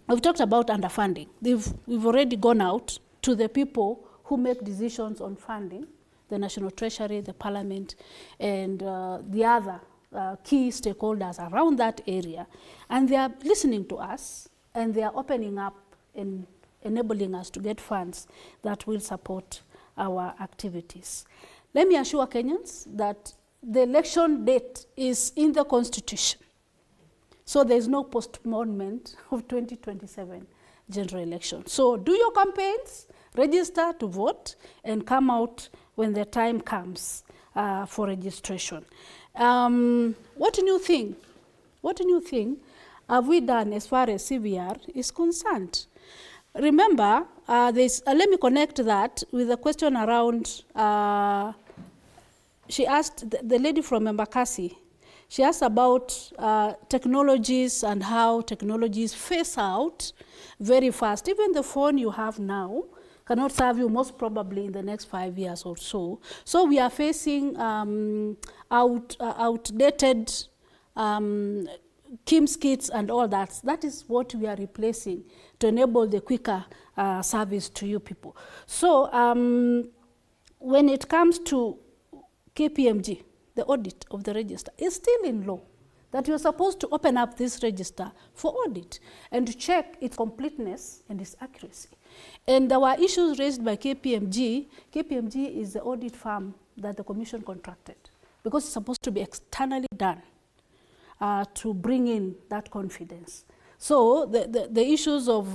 we've talked about underfunding. We've already gone out to the people who make decisions on funding, the National Treasury, the Parliament, and the other key stakeholders around that area. And they are listening to us, and they are opening up and enabling us to get funds that will support our activities. Let me assure Kenyans that the election date is in the Constitution. So there's no postponement of 2027 general election. So do your campaigns, register to vote, and come out when the time comes for registration. What new thing have we done as far as CVR is concerned? Remember, let me connect that with a question around, she asked, the lady from Embakasi, she asked about technologies and how technologies phase out very fast. Even the phone you have now cannot serve you most probably in the next 5 years or so. So we are facing outdated KIMS kits and all that. That is what we are replacing to enable the quicker service to you people. So when it comes to KPMG, the audit of the register is still in law, that you're supposed to open up this register for audit and to check its completeness and its accuracy. And there were issues raised by KPMG. KPMG is the audit firm that the commission contracted because it's supposed to be externally done to bring in that confidence. So the issues of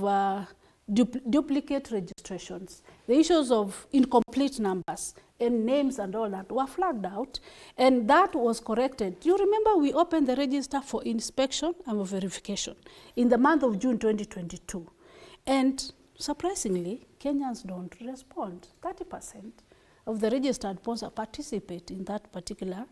duplicate registrations, the issues of incomplete numbers and names and all that were flagged out, and that was corrected. Do you remember we opened the register for inspection and verification in the month of June 2022? And surprisingly, Kenyans don't respond. 30% of the registered sponsors participate in that particular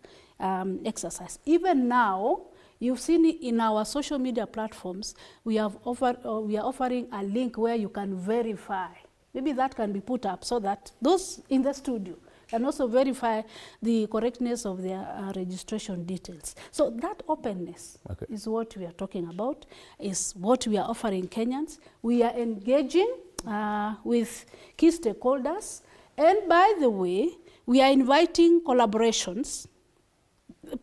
exercise. Even now, you've seen it in our social media platforms, we are offering a link where you can verify. Maybe that can be put up so that those in the studio can also verify the correctness of their registration details. So that openness is what we are talking about, is what we are offering Kenyans. We are engaging with key stakeholders. And by the way, we are inviting collaborations.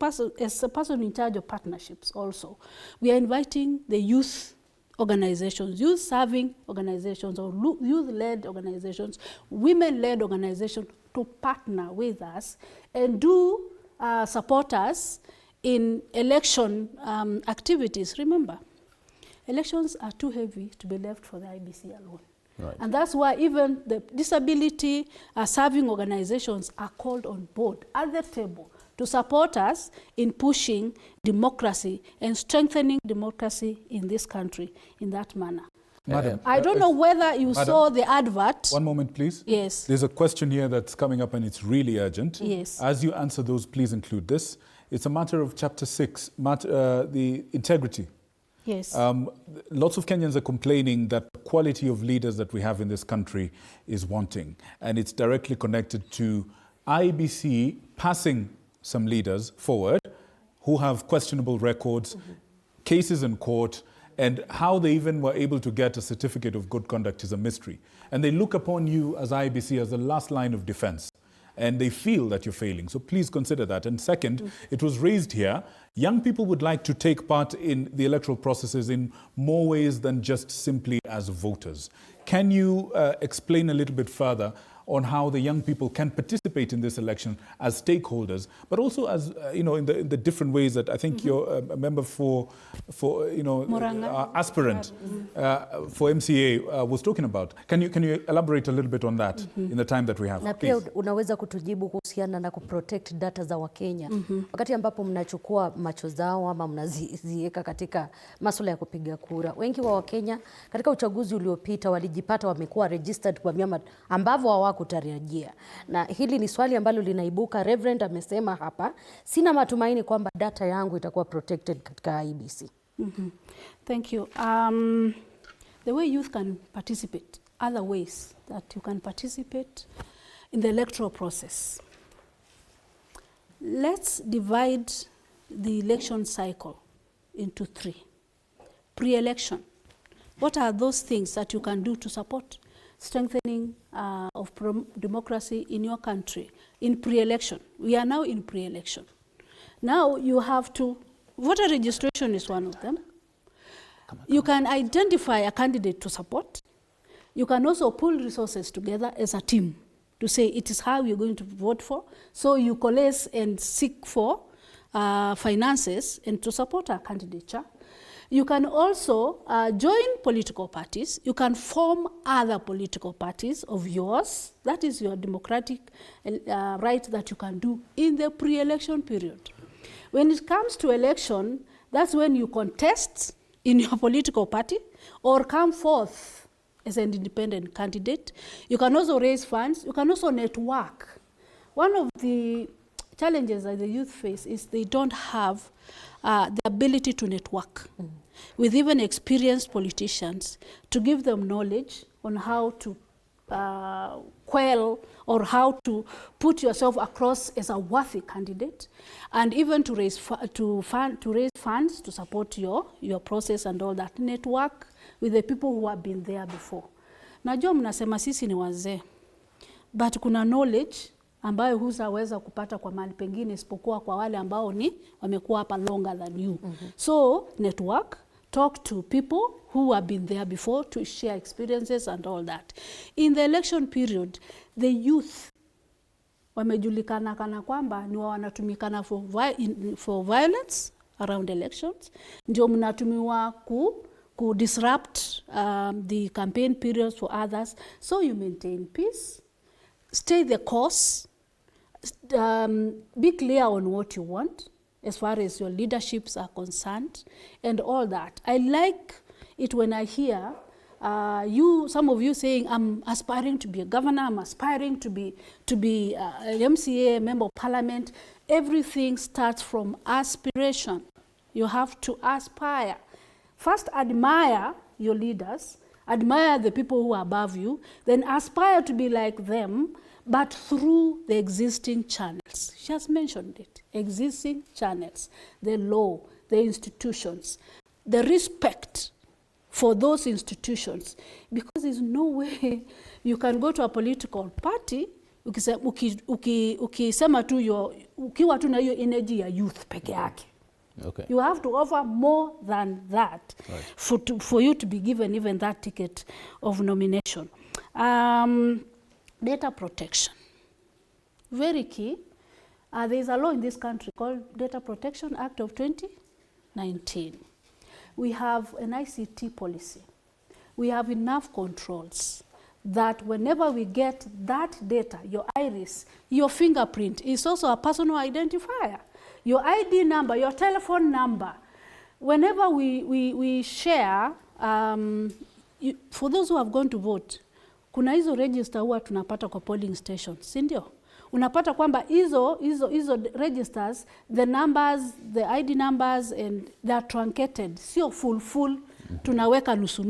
As a person in charge of partnerships also, we are inviting the youth organizations, youth-serving organizations, or youth-led organizations, women-led organizations to partner with us and do support us in election activities. Remember, elections are too heavy to be left for the IEBC alone. Right. And that's why even the disability serving organizations are called on board at the table to support us in pushing democracy and strengthening democracy in this country in that manner. Madam, I don't know whether you saw the advert. One moment, please. Yes. There's a question here that's coming up and it's really urgent. Yes. As you answer those, please include this. It's a matter of Chapter 6, the integrity. Yes. Lots of Kenyans are complaining that the quality of leaders that we have in this country is wanting. And it's directly connected to IEBC passing some leaders forward who have questionable records, cases in court, and how they even were able to get a certificate of good conduct is a mystery. And they look upon you as IEBC as the last line of defense. And they feel that you're failing. So please consider that. And second, it was raised here, young people would like to take part in the electoral processes in more ways than just simply as voters. Can you explain a little bit further on how the young people can participate in this election as stakeholders, but also as, in the different ways that I think you're a member for aspirant for MCA was talking about. Can you elaborate a little bit on that in the time that we have? Na pia unaweza kutujibu kuhusiana na kuprotect data za Wakenya. Wakati ambapo mnachukua macho zao ama mnaziweka katika masuala ya kupiga kura. Wengi wa Wakenya katika uchaguzi uliopita walijipata wamekuwa registered kwa vyama ambavyo hawakutarajia. Na hili ni swali ambalo linaibuka. Reverend amesema hapa, sina matumaini kwamba data yangu itakuwa protected katika IEBC. Thank you. The way youth can participate, other ways that you can participate in the electoral process. Let's divide the election cycle into 3. Pre-election. What are those things that you can do to support strengthening of democracy in your country in pre-election? We are now in pre-election. Now you have to, voter registration is one of them. You can identify a candidate to support. You can also pull resources together as a team to say it is how you're going to vote for. So you coalesce and seek for finances and to support our candidature. You can also join political parties. You can form other political parties of yours. That is your democratic right that you can do in the pre-election period. When it comes to election, that's when you contest in your political party or come forth as an independent candidate. You can also raise funds. You can also network. One of the challenges that the youth face is they don't have the ability to network with even experienced politicians to give them knowledge on how to quell or how to put yourself across as a worthy candidate, and even to raise funds to support your process and all that. Network with the people who have been there before. Najua mnasema sisi ni wazee, but kuna knowledge ambayo huzaweza kupata kwa mahali pengine isipokuwa kwa wale ambao ni wamekuwa hapa longer than you. So network, talk to people who have been there before to share experiences and all that. In the election period, the youth wamejulikana kana kwamba ni wanatumikana for violence around elections. Ndio mnatumiwa ku disrupt the campaign periods for others. So you maintain peace, stay the course, be clear on what you want as far as your leaderships are concerned and all that. I like it when I hear some of you saying, I'm aspiring to be a governor, I'm aspiring to be an MCA, a member of parliament. Everything starts from aspiration. You have to aspire. First, admire your leaders, admire the people who are above you, then aspire to be like them, but through the existing channels. She has mentioned it, existing channels, the law, the institutions, the respect for those institutions, because there's no way you can go to a political party ukisema tu ukiwa tu na hiyo energy ya youth peke yake. Okay. You have to offer more than that, right, for you to be given even that ticket of nomination. Data protection, very key. There is a law in this country called Data Protection Act of 2019. We have an ICT policy. We have enough controls that whenever we get that data, your iris, your fingerprint is also a personal identifier. Your ID number, your telephone number. Whenever we share, for those who have gone to vote, kuna hizo register huwa tunapata kwa polling stations, si ndio? Unapata kwamba hizo registers, the numbers, the ID numbers, and they are truncated, sio full, tunaweka nusu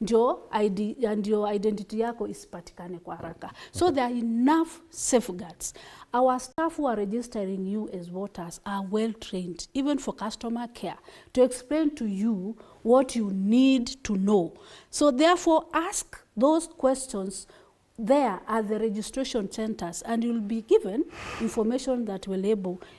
ndio identity yako isipatikane kwa haraka. So there are enough safeguards. Our staff who are registering you as voters are well trained, even for customer care, to explain to you what you need to know. So therefore, ask those questions there at the registration centers, and you'll be given information that will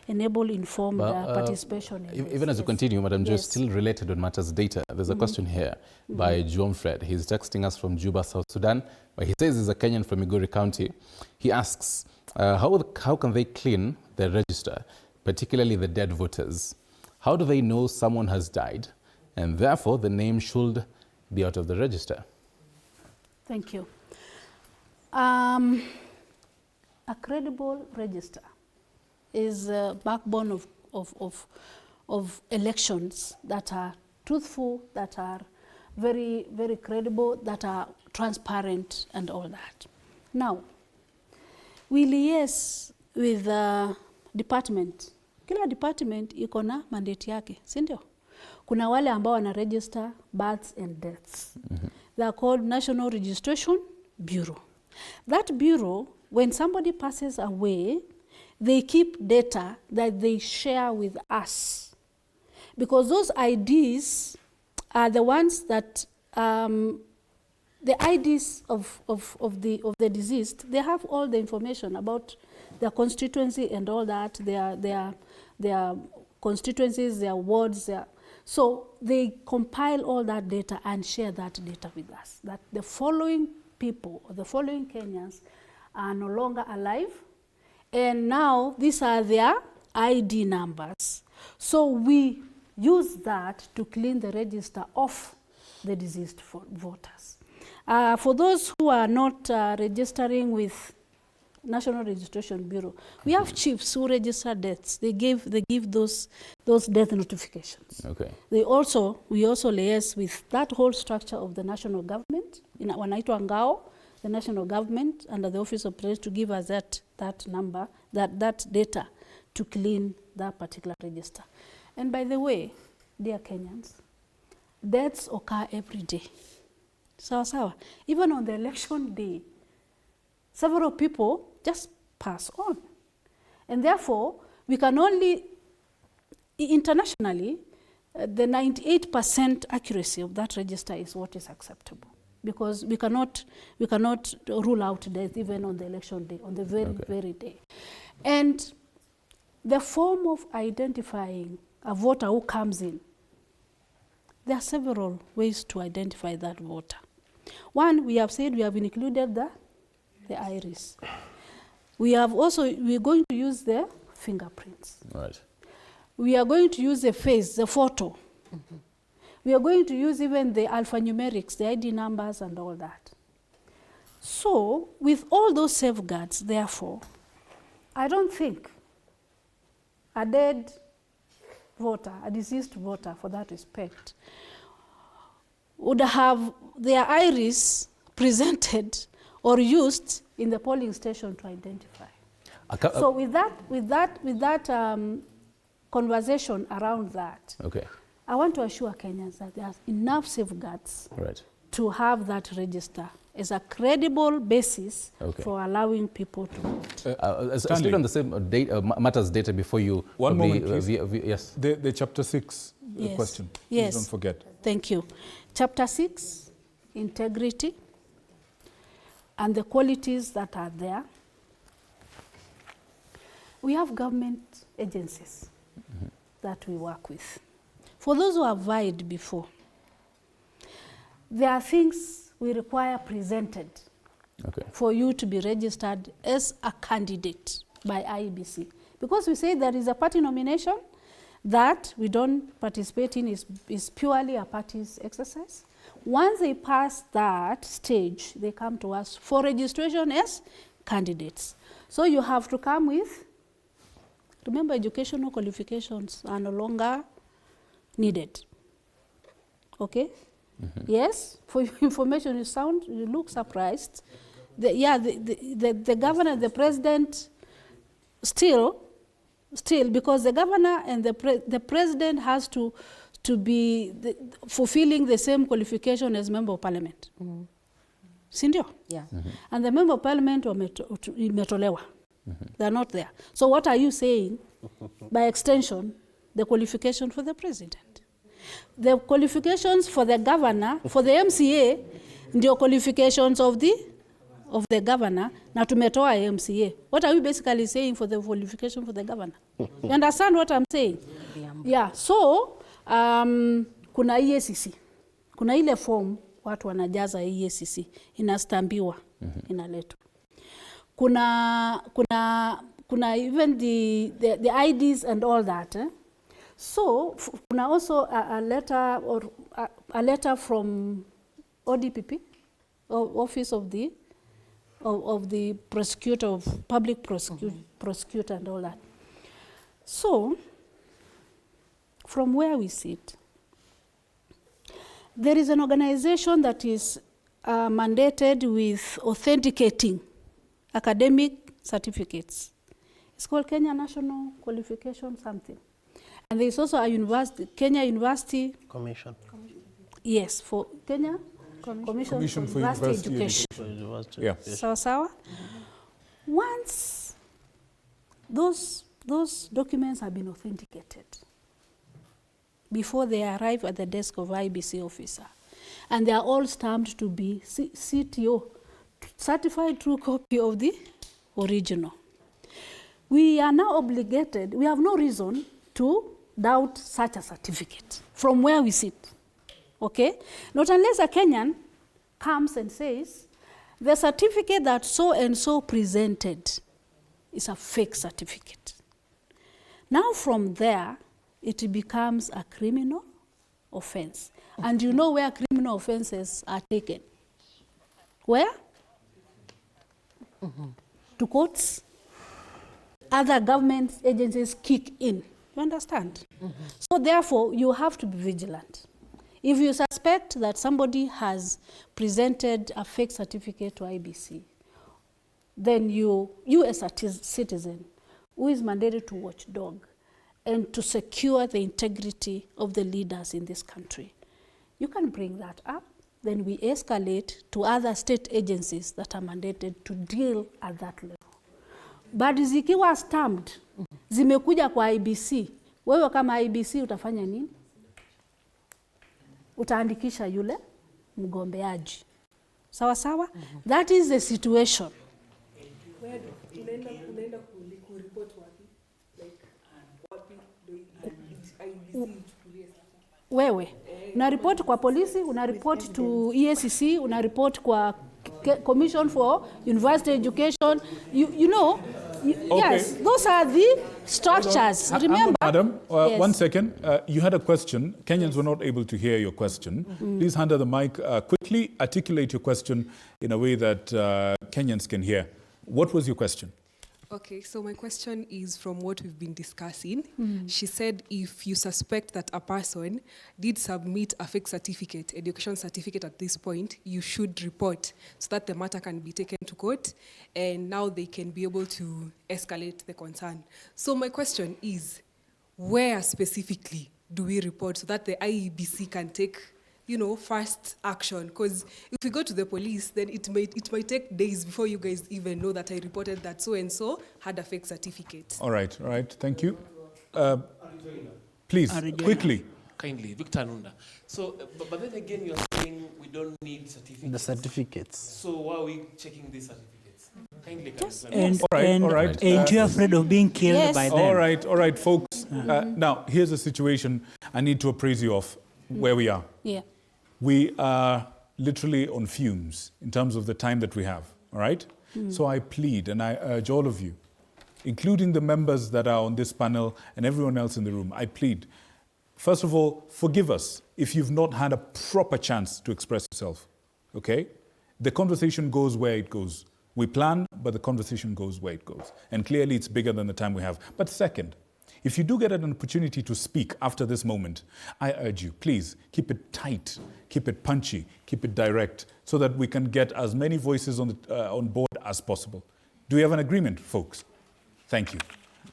enable informed participation. Even as you continue, Madam Jo, still related on matters data, there's a question here by John Fred. He's texting us from Juba, South Sudan, where he says he's a Kenyan from Migori County. He asks, how can they clean the register, particularly the dead voters? How do they know someone has died, and therefore the name should be out of the register? Thank you. A credible register is a backbone of elections that are truthful, that are very, very credible, that are transparent and all that. Now, we liaise with the department. Kila department iko na mandate yake, si ndio? Kuna wale ambao wana register births and deaths. They are called National Registration Bureau. That bureau, when somebody passes away, they keep data that they share with us. Because those IDs are the ones that, the IDs of the deceased, they have all the information about their constituency and all that, their constituencies, their wards. So they compile all that data and share that data with us, that the following people or the following Kenyans are no longer alive, and now these are their ID numbers. So we use that to clean the register of the deceased voters. For those who are not registering with National Registration Bureau, we have chiefs who register deaths. They give those death notifications. Okay. We also liaise with that whole structure of the national government, in wanaitwa ngao, the national government under the Office of President, to give us that number, that data to clean that particular register. And by the way, dear Kenyans, deaths occur every day. Sawa. Even on the election day, several people just pass on. And therefore, we can only, internationally, the 98% accuracy of that register is what is acceptable. Because we cannot rule out death even on the election day, on the very day. And the form of identifying a voter who comes in, there are several ways to identify that voter. One, we have said we have included the iris. We're going to use the fingerprints. Right. We are going to use the face, the photo. Mm-hmm. We are going to use even the alphanumerics, the ID numbers and all that. So, with all those safeguards, therefore, I don't think a dead voter, a deceased voter, for that respect, would have their iris presented or used in the polling station to identify. So with that conversation around that, okay, I want to assure Kenyans that there are enough safeguards to have that register as a credible basis for allowing people to vote. Still on the same matters data before you. One moment, please. Yes. The Chapter 6 question. Yes. Please don't forget. Thank you. Chapter 6, integrity and the qualities that are there. We have government agencies that we work with. For those who have vied before, there are things we require presented for you to be registered as a candidate by IEBC. Because we say there is a party nomination that we don't participate in, is purely a party's exercise. Once they pass that stage, they come to us for registration as candidates. So you have to come with, remember, educational qualifications are no longer needed. Okay? Yes, for your information, you look surprised. The governor, the president, still, because the governor and the president has to be fulfilling the same qualification as member of parliament. Sindio? Yeah. And the member of parliament imetolewa. They're not there. So what are you saying? By extension, the qualification for the president. The qualifications for the governor, for the MCA, ndio qualifications of the governor, na tumetoa MCA. What are we basically saying for the qualification for the governor? You understand what I'm saying? Yeah, so kuna IEBC. Kuna ile form watu wanajaza IEBC, inastambiwa, inaletwa. Kuna even the IDs and all that. So kuna also a letter from ODPP, Office of the Prosecutor, of Public Prosecutor and all that. So from where we sit, there is an organization that is mandated with authenticating academic certificates. It's called Kenya National Qualification something. And there is also a university, Kenya University Commission. Yes, for Kenya Commission for University Education. Yeah. Sawa. Once those documents have been authenticated before they arrive at the desk of IEBC officer, and they are all stamped to be CTO, certified true copy of the original. We are now obligated, we have no reason to doubt such a certificate from where we sit. Okay? Not unless a Kenyan comes and says, the certificate that so-and-so presented is a fake certificate. Now from there, it becomes a criminal offense. And you know where criminal offenses are taken? Where? To courts. Other government agencies kick in. You understand? So therefore, you have to be vigilant. If you suspect that somebody has presented a fake certificate to IEBC, then you as a citizen, who is mandated to watchdog and to secure the integrity of the leaders in this country, you can bring that up. Then we escalate to other state agencies that are mandated to deal at that level. But zikiwa stamped, zimekuja kwa IEBC, wewe kama IEBC utafanya nini? Utaandikisha yule mgombeaji. Sawa sawa? That is the situation. Unaenda kuripoti wapi? Like wapi IEBC ichukulie sasa? Wewe una report kwa polisi, una report to EACC, una report kwa Commission for University Education. You know, Okay. yes, those are the structures. Remember, Madam, yes. 1 second. You had a question. Kenyans were not able to hear your question. Please hand her the mic. Quickly articulate your question in a way that Kenyans can hear. What was your question? Okay, so my question is from what we've been discussing. She said if you suspect that a person did submit a fake certificate, education certificate at this point, you should report so that the matter can be taken to court and now they can be able to escalate the concern. So my question is, where specifically do we report so that the IEBC can take, you know, fast action? Because if we go to the police, then it might take days before you guys even know that I reported that so-and-so had a fake certificate. All right. Thank you. Please, quickly. Kindly, Victor Nunda. So, but then again, you're saying we don't need certificates. The certificates. So why are we checking these certificates? Kindly, All right. And you're afraid of being killed by them. All right, folks. Now, here's a situation I need to appraise you of where we are. Yeah. We are literally on fumes in terms of the time that we have, all right? So I plead and I urge all of you, including the members that are on this panel and everyone else in the room, I plead, first of all, forgive us if you've not had a proper chance to express yourself, okay? The conversation goes where it goes. We plan, but the conversation goes where it goes. And clearly it's bigger than the time we have. But second, if you do get an opportunity to speak after this moment, I urge you, please keep it tight, keep it punchy, keep it direct, so that we can get as many voices on board as possible. Do we have an agreement, folks? Thank you.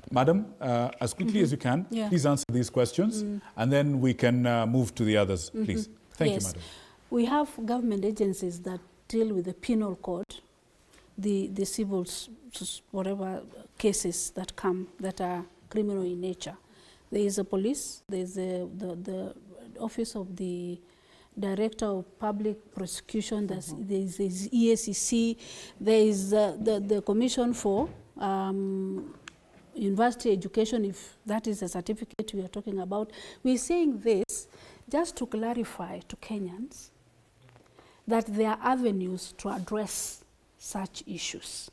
Madam, as quickly as you can, please answer these questions, and then we can move to the others, please. Thank you, madam. We have government agencies that deal with the penal code, the civil, whatever cases that come that are criminal in nature. There is a police, there is the office of the Director of Public Prosecution, there is EACC, there is the Commission for University Education, if that is a certificate we are talking about. We're saying this just to clarify to Kenyans that there are avenues to address such issues.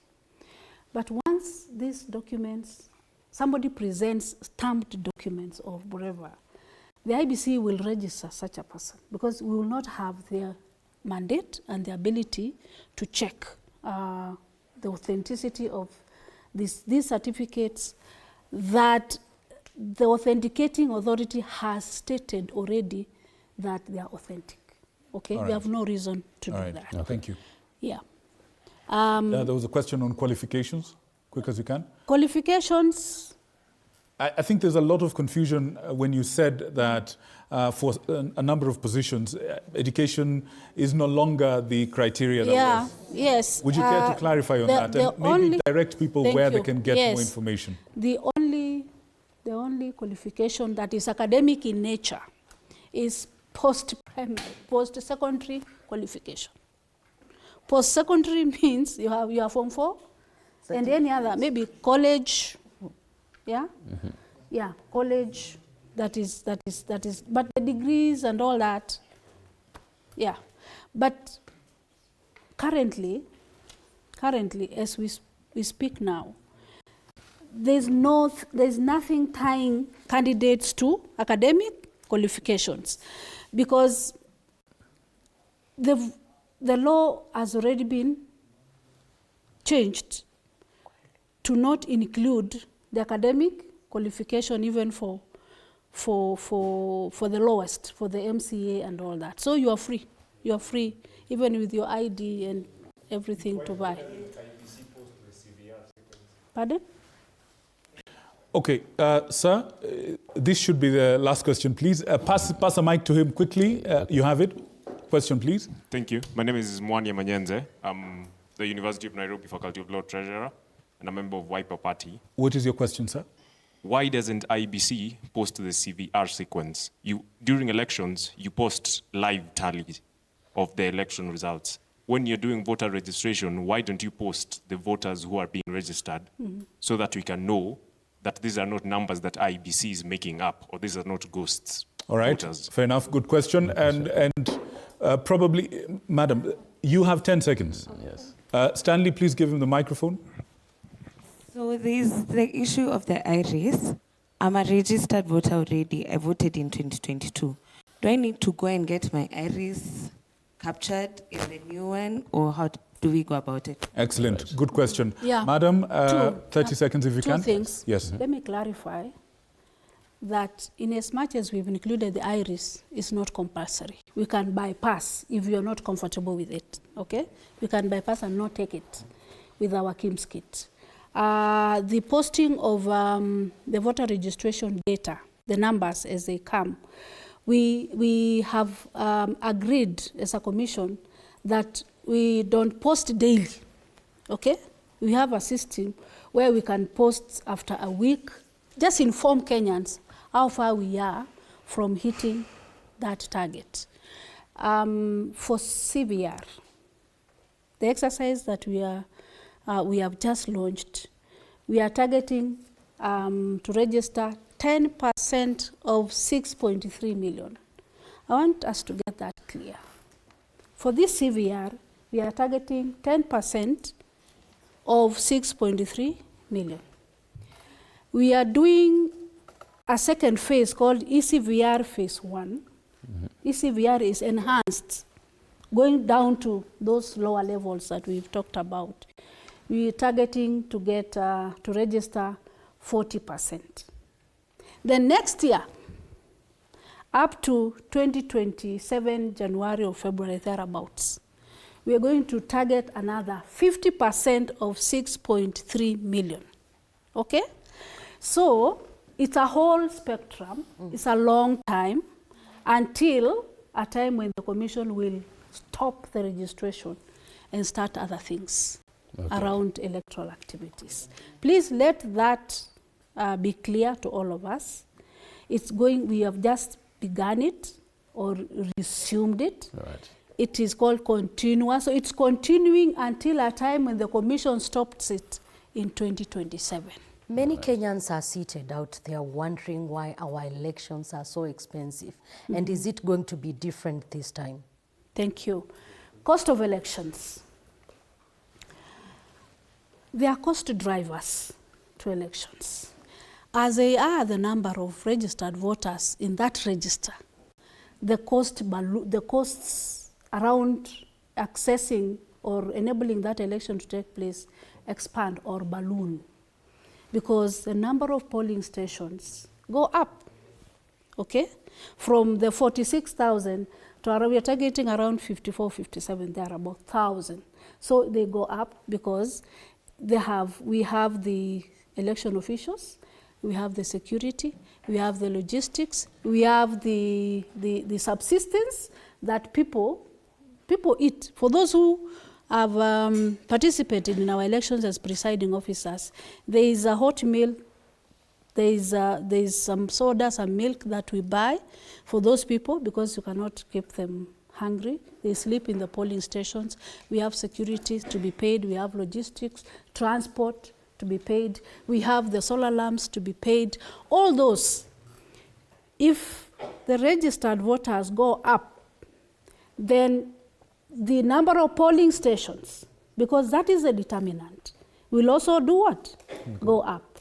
But once these documents, somebody presents stamped documents or whatever, the IEBC will register such a person because we will not have their mandate and the ability to check the authenticity of these certificates that the authenticating authority has stated already that they are authentic. Okay, we have no reason to do that. No, thank you. Yeah. There was a question on qualifications, quick as you can. Qualifications. I think there's a lot of confusion when you said that for a number of positions, education is no longer the criteria that was. Yes. Would you care to clarify on that and maybe direct people where they can get more information? The only qualification that is academic in nature is post-secondary qualification. Post-secondary means you have Form 4 and any other, maybe college, college, but the degrees and all that, yeah. But currently, as we speak now, there's nothing tying candidates to academic qualifications, because the law has already been changed to not include the academic qualification even for the lowest, for the MCA and all that. So you are free. You are free, even with your ID and everything to buy. Pardon? Okay, sir, this should be the last question, please. Pass the mic to him quickly. You have it. Question, please. Thank you. My name is Mwani Manyenze. I'm the University of Nairobi Faculty of Law Treasurer and a member of Wiper Party. What is your question, sir? Why doesn't IEBC post the CVR sequence? During elections, you post live tallies of the election results. When you're doing voter registration, why don't you post the voters who are being registered so that we can know that these are not numbers that IEBC is making up, or these are not ghosts? All right, voters? Fair enough. Good question. And probably, madam, you have 10 seconds. Yes. Stanley, please give him the microphone. So there's the issue of the iris. I'm a registered voter already. I voted in 2022. Do I need to go and get my iris captured in the new one, or how do we go about it? Excellent. Good question. Yeah. Madam, 30 seconds if you can. Two things. Yes. Let me clarify that in as much as we've included the iris, it's not compulsory. We can bypass if you're not comfortable with it, okay? We can bypass and not take it with our KIMS kit. The posting of the voter registration data, the numbers as they come, we have agreed as a commission that we don't post daily, okay? We have a system where we can post after a week, just inform Kenyans how far we are from hitting that target. For CVR, the exercise that we have just launched, we are targeting to register 10% of 6.3 million. I want us to get that clear. For this CVR, we are targeting 10% of 6.3 million. We are doing a second phase called ECVR phase 1. ECVR is enhanced, going down to those lower levels that we've talked about. We are targeting to get to register 40%. Then next year, up to 2027, January or February, thereabouts, we are going to target another 50% of 6.3 million. Okay? So it's a whole spectrum. It's a long time until a time when the commission will stop the registration and start other things around electoral activities. Please let that be clear to all of us. We have just begun it or resumed it. Right. It is called continuous. So it's continuing until a time when the commission stops it in 2027. Many Kenyans are seated out there wondering why our elections are so expensive. And is it going to be different this time? Thank you. Cost of elections. There are cost drivers to elections. As they are the number of registered voters in that register, the costs around accessing or enabling that election to take place expand or balloon, because the number of polling stations go up, okay? From the 46,000 to we are targeting around 54, 57, there are about 1,000. So they go up because we have the election officials, we have the security, we have the logistics, we have the subsistence that people eat. For those who have participated in our elections as presiding officers, there is a hot meal, there is some soda, some milk that we buy for those people because you cannot keep them hungry. They sleep in the polling stations. We have security to be paid. We have logistics, transport to be paid. We have the solar lamps to be paid. All those if the registered voters go up, then the number of polling stations, because that is a determinant, will also do what? Go up.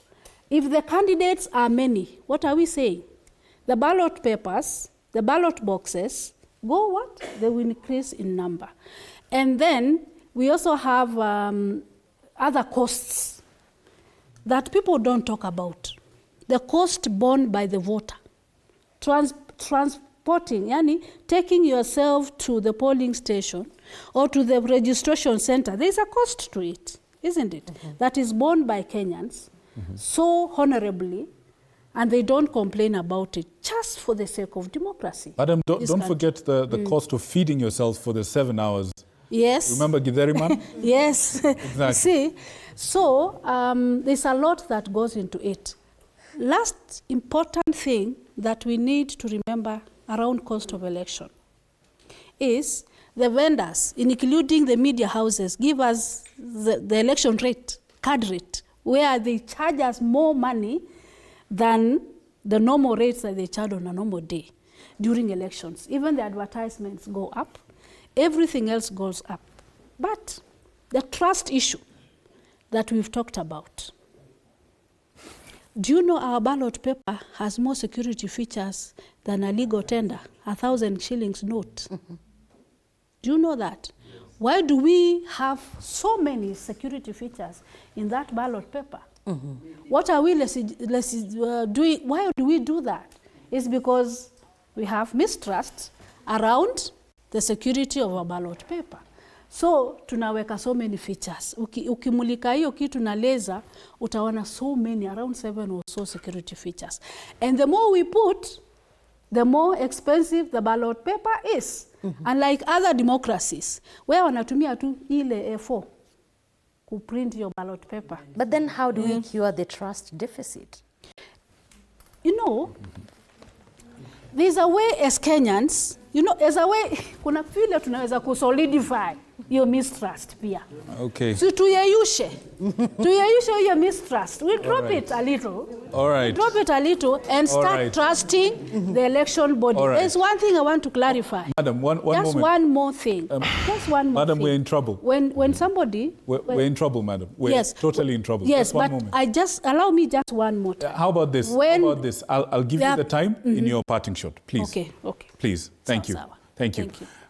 If the candidates are many, what are we saying? The ballot papers, the ballot boxes, go what? They will increase in number. And then we also have other costs that people don't talk about. The cost borne by the voter. Transporting, yani taking yourself to the polling station or to the registration center, there's a cost to it, isn't it? That is borne by Kenyans so honorably, and they don't complain about it just for the sake of democracy. Madam, don't forget the cost of feeding yourself for the 7 hours. Yes. Remember Githeriman? Yes. Exactly. See, so there's a lot that goes into it. Last important thing that we need to remember around cost of election is the vendors, including the media houses, give us the election rate, card rate, where they charge us more money than the normal rates that they charge on a normal day during elections. Even the advertisements go up, everything else goes up. But the trust issue that we've talked about, do you know our ballot paper has more security features than a legal tender, 1,000 shillings note? Do you know that? Why do we have so many security features in that ballot paper? What are we doing? Why do we do that? It's because we have mistrust around the security of our ballot paper. So tunaweka so many features. Ukimulika hiyo kitu na laser, utaona so many, around 7 or so security features. And the more we put, the more expensive the ballot paper is. Unlike other democracies, where wanatumia tu ile A4 to print your ballot paper. But then how do we cure the trust deficit? You know, there's a way as Kenyans, you know, as a way, kuna vile tunaweza kusolidify your mistrust pia. Okay. So tuyeyushe your mistrust. We drop it a little. All right. Drop it a little and start trusting the election body. All right. There's one thing I want to clarify. Madam, one Just moment. one more thing. Just one more Madam, thing. we're in trouble. When somebody... We're in trouble, madam. We're totally in trouble. Yes, just one but moment. just allow me just one more time. How about this? I'll give you the time in your parting shot, please. Okay. Please. Thank you. Sawa. Thank you.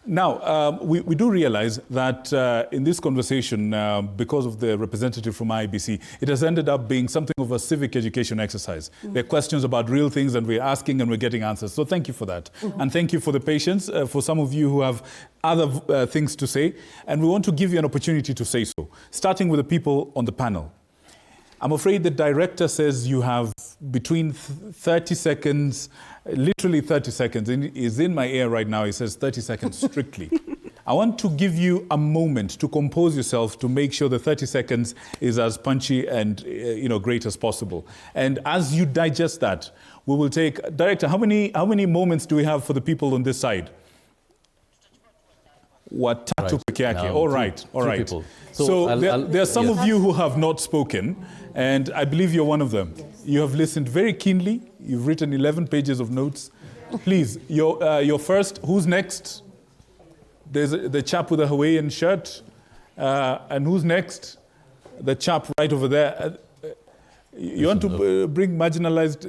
Now, we do realize that in this conversation, because of the representative from IEBC, it has ended up being something of a civic education exercise. There are questions about real things and we're asking and we're getting answers. So thank you for that. And thank you for the patience, for some of you who have other things to say. And we want to give you an opportunity to say so, starting with the people on the panel. I'm afraid the director says you have between 30 seconds, literally 30 seconds. It's in my ear right now. He says 30 seconds strictly. I want to give you a moment to compose yourself to make sure the 30 seconds is as punchy and great as possible. And as you digest that, we will take... Director, how many moments do we have for the people on this side? Watatu peke yake. All right. People. So there are some of you who have not spoken, and I believe you're one of them. You have listened very keenly. You've written 11 pages of notes. Please, you're first. Who's next? There's the chap with the Hawaiian shirt. And who's next? The chap right over there. You want to bring marginalized...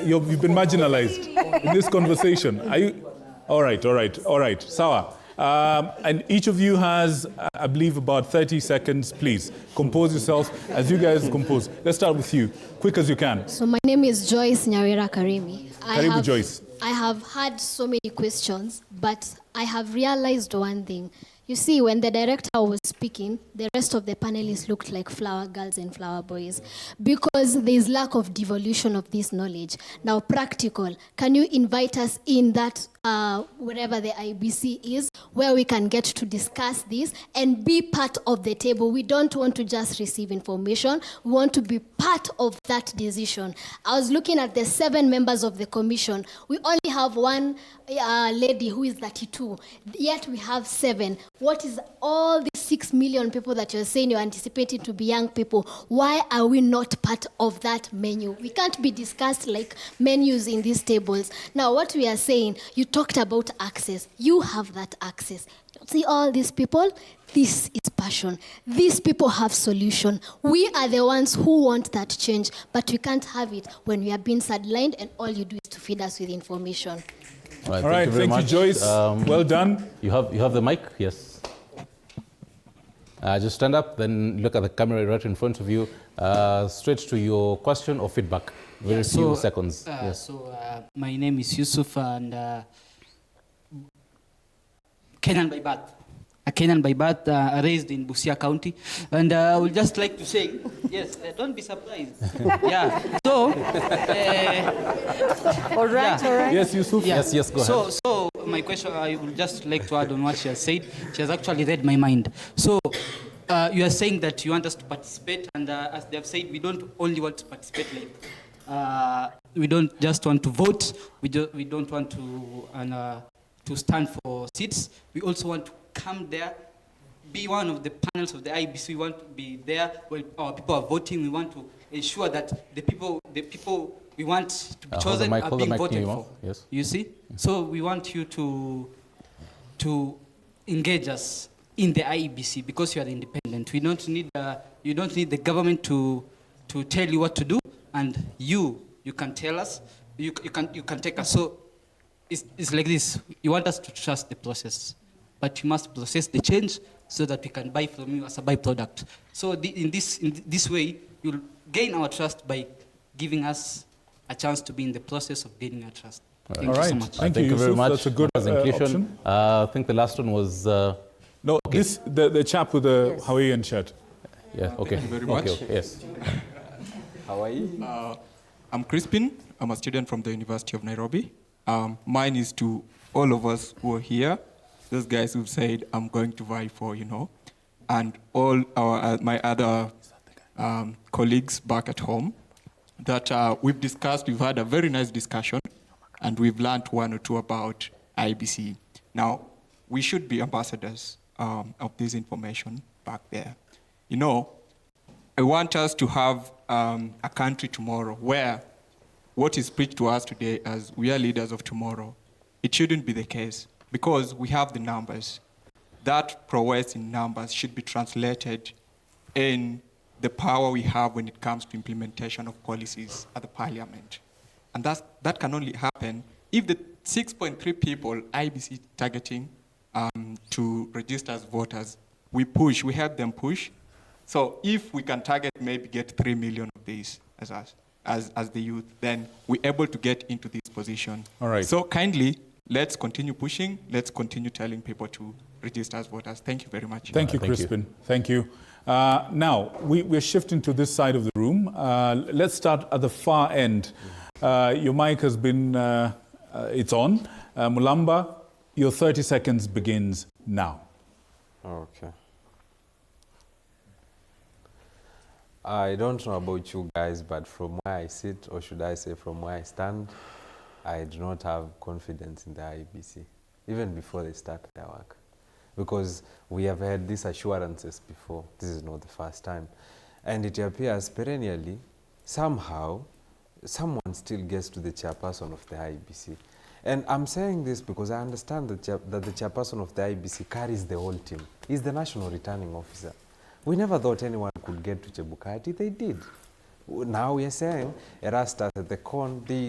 you've been marginalized in this conversation. Are you... All right. Sawa. And each of you has, I believe, about 30 seconds. Please, compose yourself as you guys compose. Let's start with you, quick as you can. So my name is Joyce Nyawera Karimi. Karibu, Joyce. I have had so many questions, but I have realized one thing. You see, when the director was speaking, the rest of the panelists looked like flower girls and flower boys because there is lack of devolution of this knowledge. Now, practical, can you invite us in that wherever the IBC is, where we can get to discuss this and be part of the table. We don't want to just receive information. We want to be part of that decision. I was looking at the 7 members of the commission. We only have one lady who is 32, yet we have 7. What is all these 6 million people that you're saying you're anticipating to be young people? Why are we not part of that menu? We can't be discussed like menus in these tables. Now, what we are saying, you talked about access. You have that access. See all these people? This is passion. These people have solution. We are the ones who want that change, but we can't have it when we are being sidelined and all you do is to feed us with information. All right, thank you, Joyce. Well done. You have the mic? Yes. Just stand up, then look at the camera right in front of you. Straight to your question or feedback. Very few seconds. Yes. My name is Yusuf and Kenyan by birth. A Kenyan by birth, raised in Busia County. And I would just like to say, yes, don't be surprised. Yeah. So, all right. Yes, Yusuf. Yeah. Yes, go ahead. So my question, I would just like to add on what she has said. She has actually read my mind. So you are saying that you want us to participate, and as they have said, we don't only want to participate like, we don't just want to vote, we don't want to stand for seats. We also want to come there, be one of the panels of the IEBC. We want to be there when our people are voting. We want to ensure that the people we want to be chosen are being voted for. Yes. You see? So we want you to engage us in the IEBC because you are independent. We don't need you don't need the government to tell you what to do, and you can tell us. You can take us. So it's like this. You want us to trust the process, but you must process the change so that we can buy from you as a byproduct. So in this way, you'll gain our trust by giving us a chance to be in the process of gaining our trust. Thank you so much. Thank you very much. That's a good presentation. I think the last one was... no, okay. The chap with the Hawaiian shirt. Yeah, okay. Thank you very much. Okay. Yes. Hawaii. I'm Crispin. I'm a student from the University of Nairobi. Mine is to all of us who are here, those guys who've said, I'm going to vie for, and all my other colleagues back at home, that we've discussed, we've had a very nice discussion, and we've learned one or two about IEBC. Now, we should be ambassadors of this information back there. I want us to have a country tomorrow where what is preached to us today as we are leaders of tomorrow, it shouldn't be the case because we have the numbers. That prowess in numbers should be translated in the power we have when it comes to implementation of policies at the parliament. And that can only happen if the 6.3 people IEBC targeting to register as voters, we help them push. So if we can target, maybe get 3 million of these as us, as the youth, then we're able to get into this position. All right. So kindly, let's continue pushing. Let's continue telling people to register as voters. Thank you very much. Thank you, Crispin. Thank you. Now, we're shifting to this side of the room. Let's start at the far end. Your mic has been, it's on. Mulamba, your 30 seconds begins now. Okay. I don't know about you guys, but from where I sit, or should I say from where I stand, I do not have confidence in the IEBC, even before they start their work. Because we have had these assurances before. This is not the first time. And it appears perennially, somehow, someone still gets to the chairperson of the IEBC. And I'm saying this because I understand that the chairperson of the IEBC carries the whole team. He's the national returning officer. We never thought anyone could get to Chebukati. They did. Now we are saying Erastus at the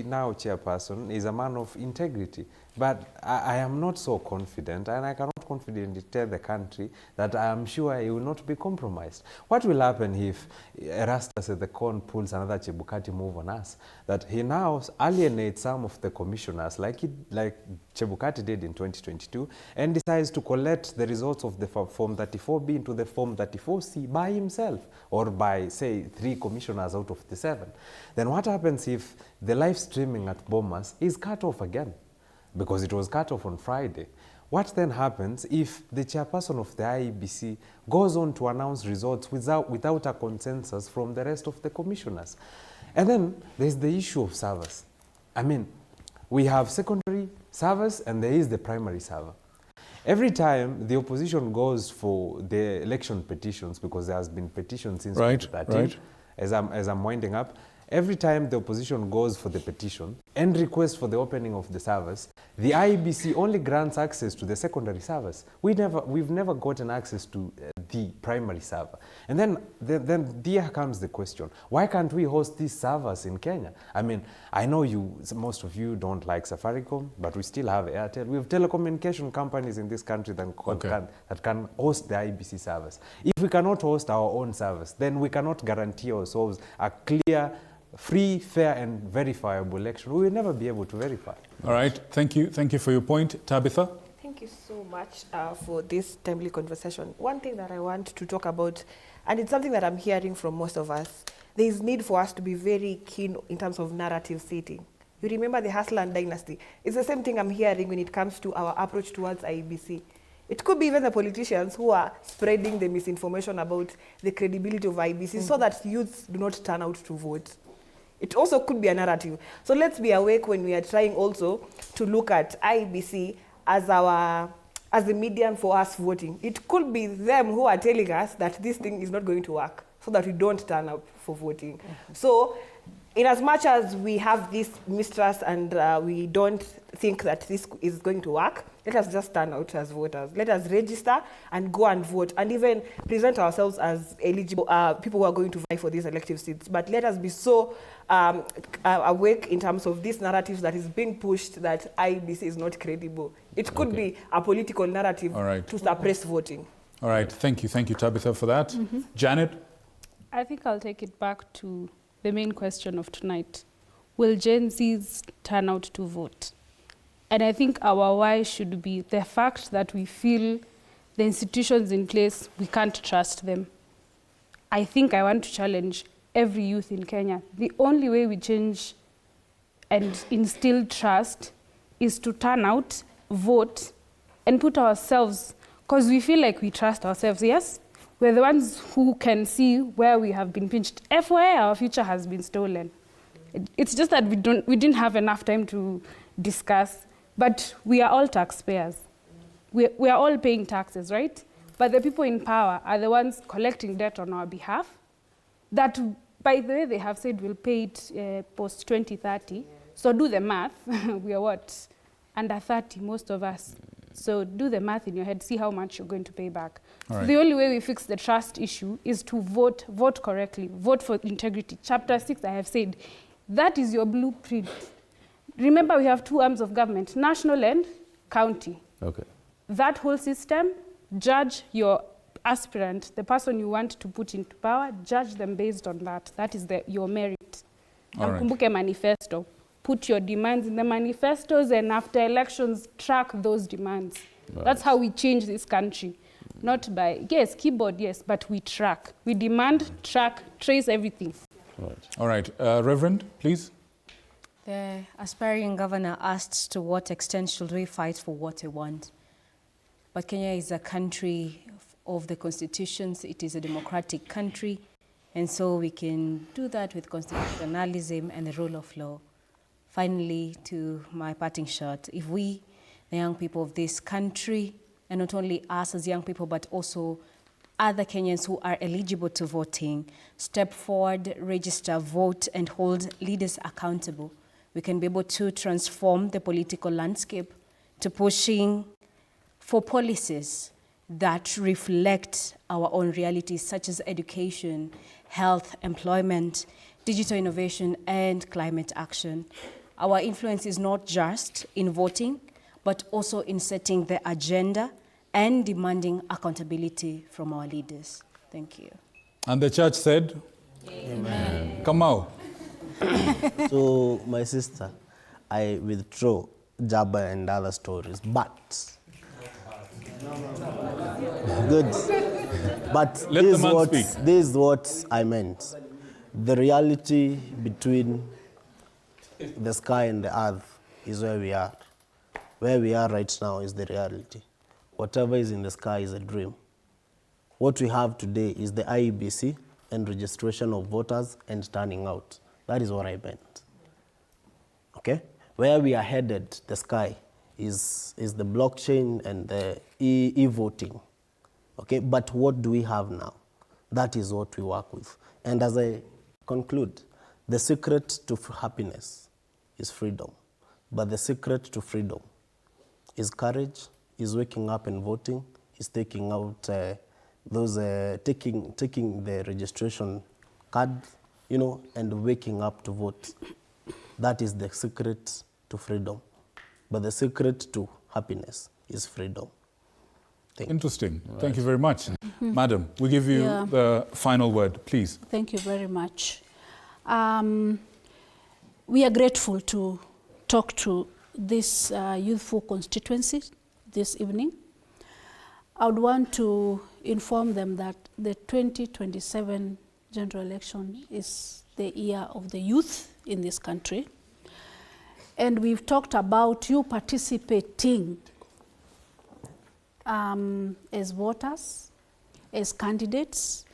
now chairperson, is a man of integrity. But I am not so confident, and I cannot confidently tell the country that I am sure he will not be compromised. What will happen if Erastus at the pulls another Chebukati move on us? That he now alienates some of the commissioners, like Chebukati did in 2022, and decides to collect the results of the Form 34B into the Form 34C by himself, or by, say, 3 commissioners out of the 7. Then what happens if the live streaming at Bomas is cut off again? because it was cut off on Friday. What then happens if the chairperson of the IEBC goes on to announce results without a consensus from the rest of the commissioners? And then there's the issue of servers. I mean, we have secondary servers and there is the primary server. Every time the opposition goes for the election petitions, because there has been petitions since 2013, as I'm winding up, every time the opposition goes for the petition and requests for the opening of the servers, the IEBC only grants access to the secondary servers. We've never gotten access to the primary server. And then there comes the question, why can't we host these servers in Kenya? I mean, I know most of you don't like Safaricom, but we still have Airtel. We have telecommunication companies in this country that can host the IEBC servers. If we cannot host our own servers, then we cannot guarantee ourselves a clear, free, fair, and verifiable election. We will never be able to verify. All right. Thank you. Thank you for your point. Tabitha? Thank you so much for this timely conversation. One thing that I want to talk about, and it's something that I'm hearing from most of us, there is need for us to be very keen in terms of narrative setting. You remember the Haslan dynasty. It's the same thing I'm hearing when it comes to our approach towards IEBC. It could be even the politicians who are spreading the misinformation about the credibility of IEBC so that youths do not turn out to vote. It also could be a narrative. So let's be awake when we are trying also to look at IEBC as the medium for us voting. It could be them who are telling us that this thing is not going to work so that we don't turn up for voting. So in as much as we have this mistrust and we don't think that this is going to work, let us just turn out as voters. Let us register and go and vote and even present ourselves as eligible people who are going to vie for these elective seats. But let us be so awake in terms of these narratives that is being pushed that IEBC is not credible. It could be a political narrative to suppress voting. All right. Thank you. Thank you, Tabitha, for that. Janet? I think I'll take it back to the main question of tonight. Will Gen Zs turn out to vote? And I think our why should be the fact that we feel the institutions in place, we can't trust them. I think I want to challenge every youth in Kenya. The only way we change and instill trust is to turn out, vote, and put ourselves, because we feel like we trust ourselves, yes? We're the ones who can see where we have been pinched. FYI, our future has been stolen. It's just that we didn't have enough time to discuss, but we are all taxpayers. We are all paying taxes, right? But the people in power are the ones collecting debt on our behalf. That, by the way, they have said we'll pay it post-2030. So do the math. We are what? Under 30, most of us. So do the math in your head, see how much you're going to pay back. So the only way we fix the trust issue is to vote correctly, vote for integrity. Chapter 6, I have said, that is your blueprint. Remember, we have two arms of government, national and county. Okay. That whole system, judge your aspirant, the person you want to put into power, judge them based on that. That is your merit. Mkumbuke manifesto. Put your demands in the manifestos, and after elections, track those demands. Right. That's how we change this country. Not by, yes, keyboard, yes, but we track. We demand, track, trace everything. Right. All right. Reverend, please. The aspiring governor asked to what extent should we fight for what we want. But Kenya is a country of the constitutions. It is a democratic country. And so we can do that with constitutionalism and the rule of law. Finally, to my parting shot, if we, the young people of this country, and not only us as young people, but also other Kenyans who are eligible to voting, step forward, register, vote, and hold leaders accountable, we can be able to transform the political landscape to pushing for policies that reflect our own realities, such as education, health, employment, digital innovation, and climate action. Our influence is not just in voting, but also in setting the agenda and demanding accountability from our leaders. Thank you. And the church said? Amen. Come out. So, my sister, I withdraw Jabba and other stories, but... Good. But this is what I meant. The reality between the sky and the earth is where we are. Where we are right now is the reality. Whatever is in the sky is a dream. What we have today is the IEBC and registration of voters and turning out. That is what I meant. Okay? Where we are headed, the sky, is the blockchain and the e-voting. Okay? But what do we have now? That is what we work with. And as I conclude, the secret to happiness is freedom. But the secret to freedom is courage, is waking up and voting, is taking out taking the registration card, you know, and waking up to vote. That is the secret to freedom. But the secret to happiness is freedom. Interesting. Thank you very much. Madam, we give you the final word, please. Thank you very much. We are grateful to talk to this youthful constituency this evening. I would want to inform them that the 2027 general election is the year of the youth in this country. And we've talked about you participating as voters, as candidates,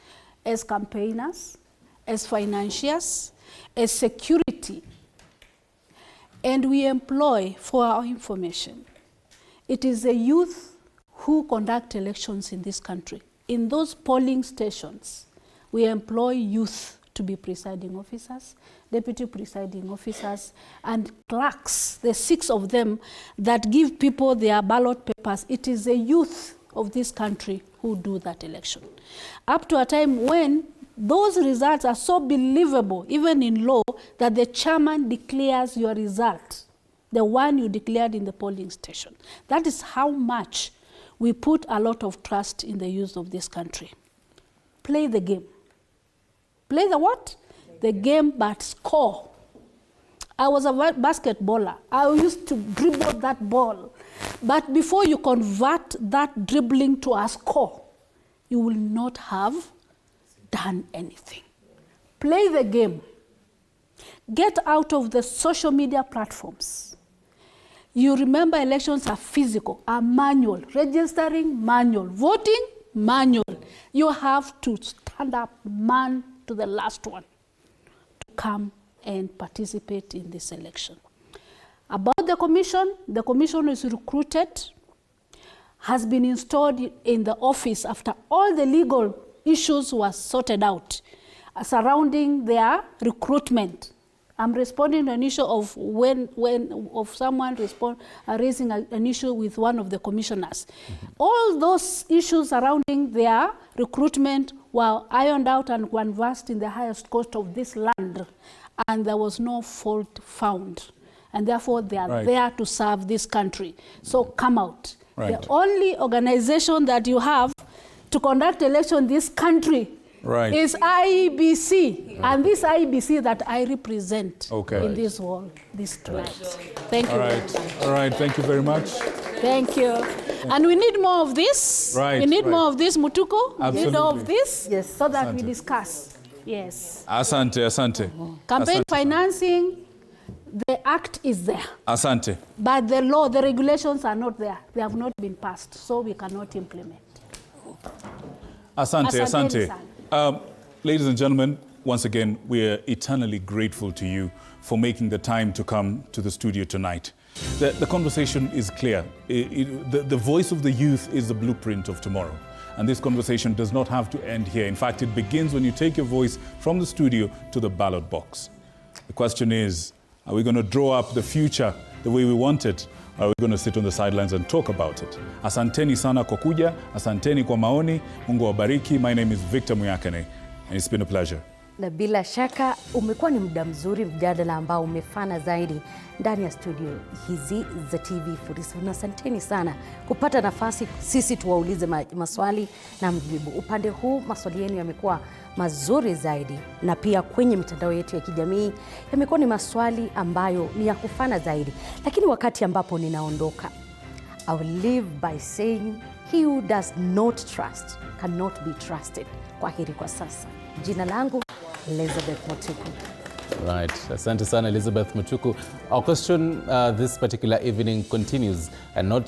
as campaigners, as financiers, as security. And we employ, for our information, it is the youth who conduct elections in this country. In those polling stations, we employ youth to be presiding officers, deputy presiding officers, and clerks, the 6 of them that give people their ballot papers. It is the youth of this country who do that election. Up to a time when those results are so believable, even in law, that the chairman declares your result, the one you declared in the polling station. That is how much we put a lot of trust in the youth of this country. Play the game. Play the what? The game, but score. I was a basketballer. I used to dribble that ball. But before you convert that dribbling to a score, you will not have done anything. Play the game. Get out of the social media platforms. You remember elections are physical, are manual. Registering, manual. Voting, manual. You have to stand up, man to the last one, to come and participate in this election. About the commission is recruited, has been installed in the office after all the legal issues were sorted out surrounding their recruitment. I'm responding to an issue of someone raising an issue with one of the commissioners. All those issues surrounding their recruitment were ironed out and conversed in the highest court of this land, and there was no fault found. And therefore, they are there to serve this country. So come out. The only organization that you have to conduct election in this country is IEBC, and this IEBC that I represent in this world, this tonight. Thank you. All right, thank you very much. Thank you. And we need more of this. We need more of this, Mutuko. We need more of this, so that we discuss. Yes. Asante, asante. Campaign financing, the act is there. Asante. But the law, the regulations are not there. They have not been passed, so we cannot implement. Asante, asante. Ladies and gentlemen, once again, we are eternally grateful to you for making the time to come to the studio tonight. The conversation is clear. The voice of the youth is the blueprint of tomorrow. And this conversation does not have to end here. In fact, it begins when you take your voice from the studio to the ballot box. The question is, are we going to draw up the future the way we want it? Or are we going to sit on the sidelines and talk about it? Asanteni sana kwa kuja. Asanteni kwa maoni. Mungu wabariki. My name is Victor Muyakane, and it's been a pleasure. Na bila shaka umekuwa ni muda mzuri, mjadala ambao umefana zaidi ndani ya studio hizi za TV47. Na asanteni sana kupata nafasi sisi tuwaulize maswali na mjibu. Upande huu maswali yenu yamekuwa mazuri zaidi, na pia kwenye mitandao yetu ya kijamii yamekuwa ni maswali ambayo ni ya kufana zaidi. Lakini wakati ambapo ninaondoka, I will live by saying he who does not trust cannot be trusted. Kwa heri kwa sasa. Jina langu Elizabeth Motuku. Right. Asante sana, Elizabeth Mutuku. Our question this particular evening continues, and not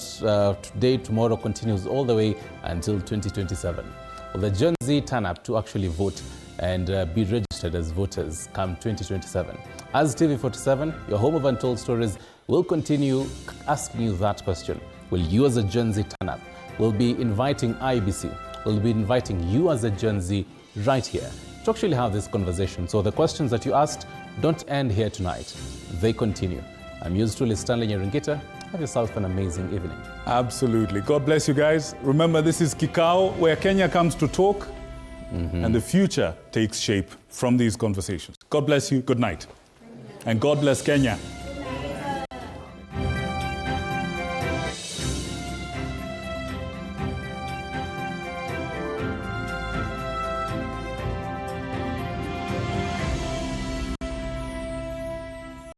today, tomorrow, continues all the way until 2027. Will the Gen Z turn up to actually vote and be registered as voters come 2027? As TV47, your home of untold stories, will continue asking you that question. Will you as a Gen Z turn up? We'll be inviting IEBC. We'll be inviting you as a Gen Z right here to actually have this conversation. So the questions that you asked don't end here tonight. They continue. I'm yours truly, Stanley Nyeringita. Have yourself an amazing evening. Absolutely. God bless you guys. Remember, this is Kikao, where Kenya comes to talk, and the future takes shape from these conversations. God bless you. Good night. And God bless Kenya.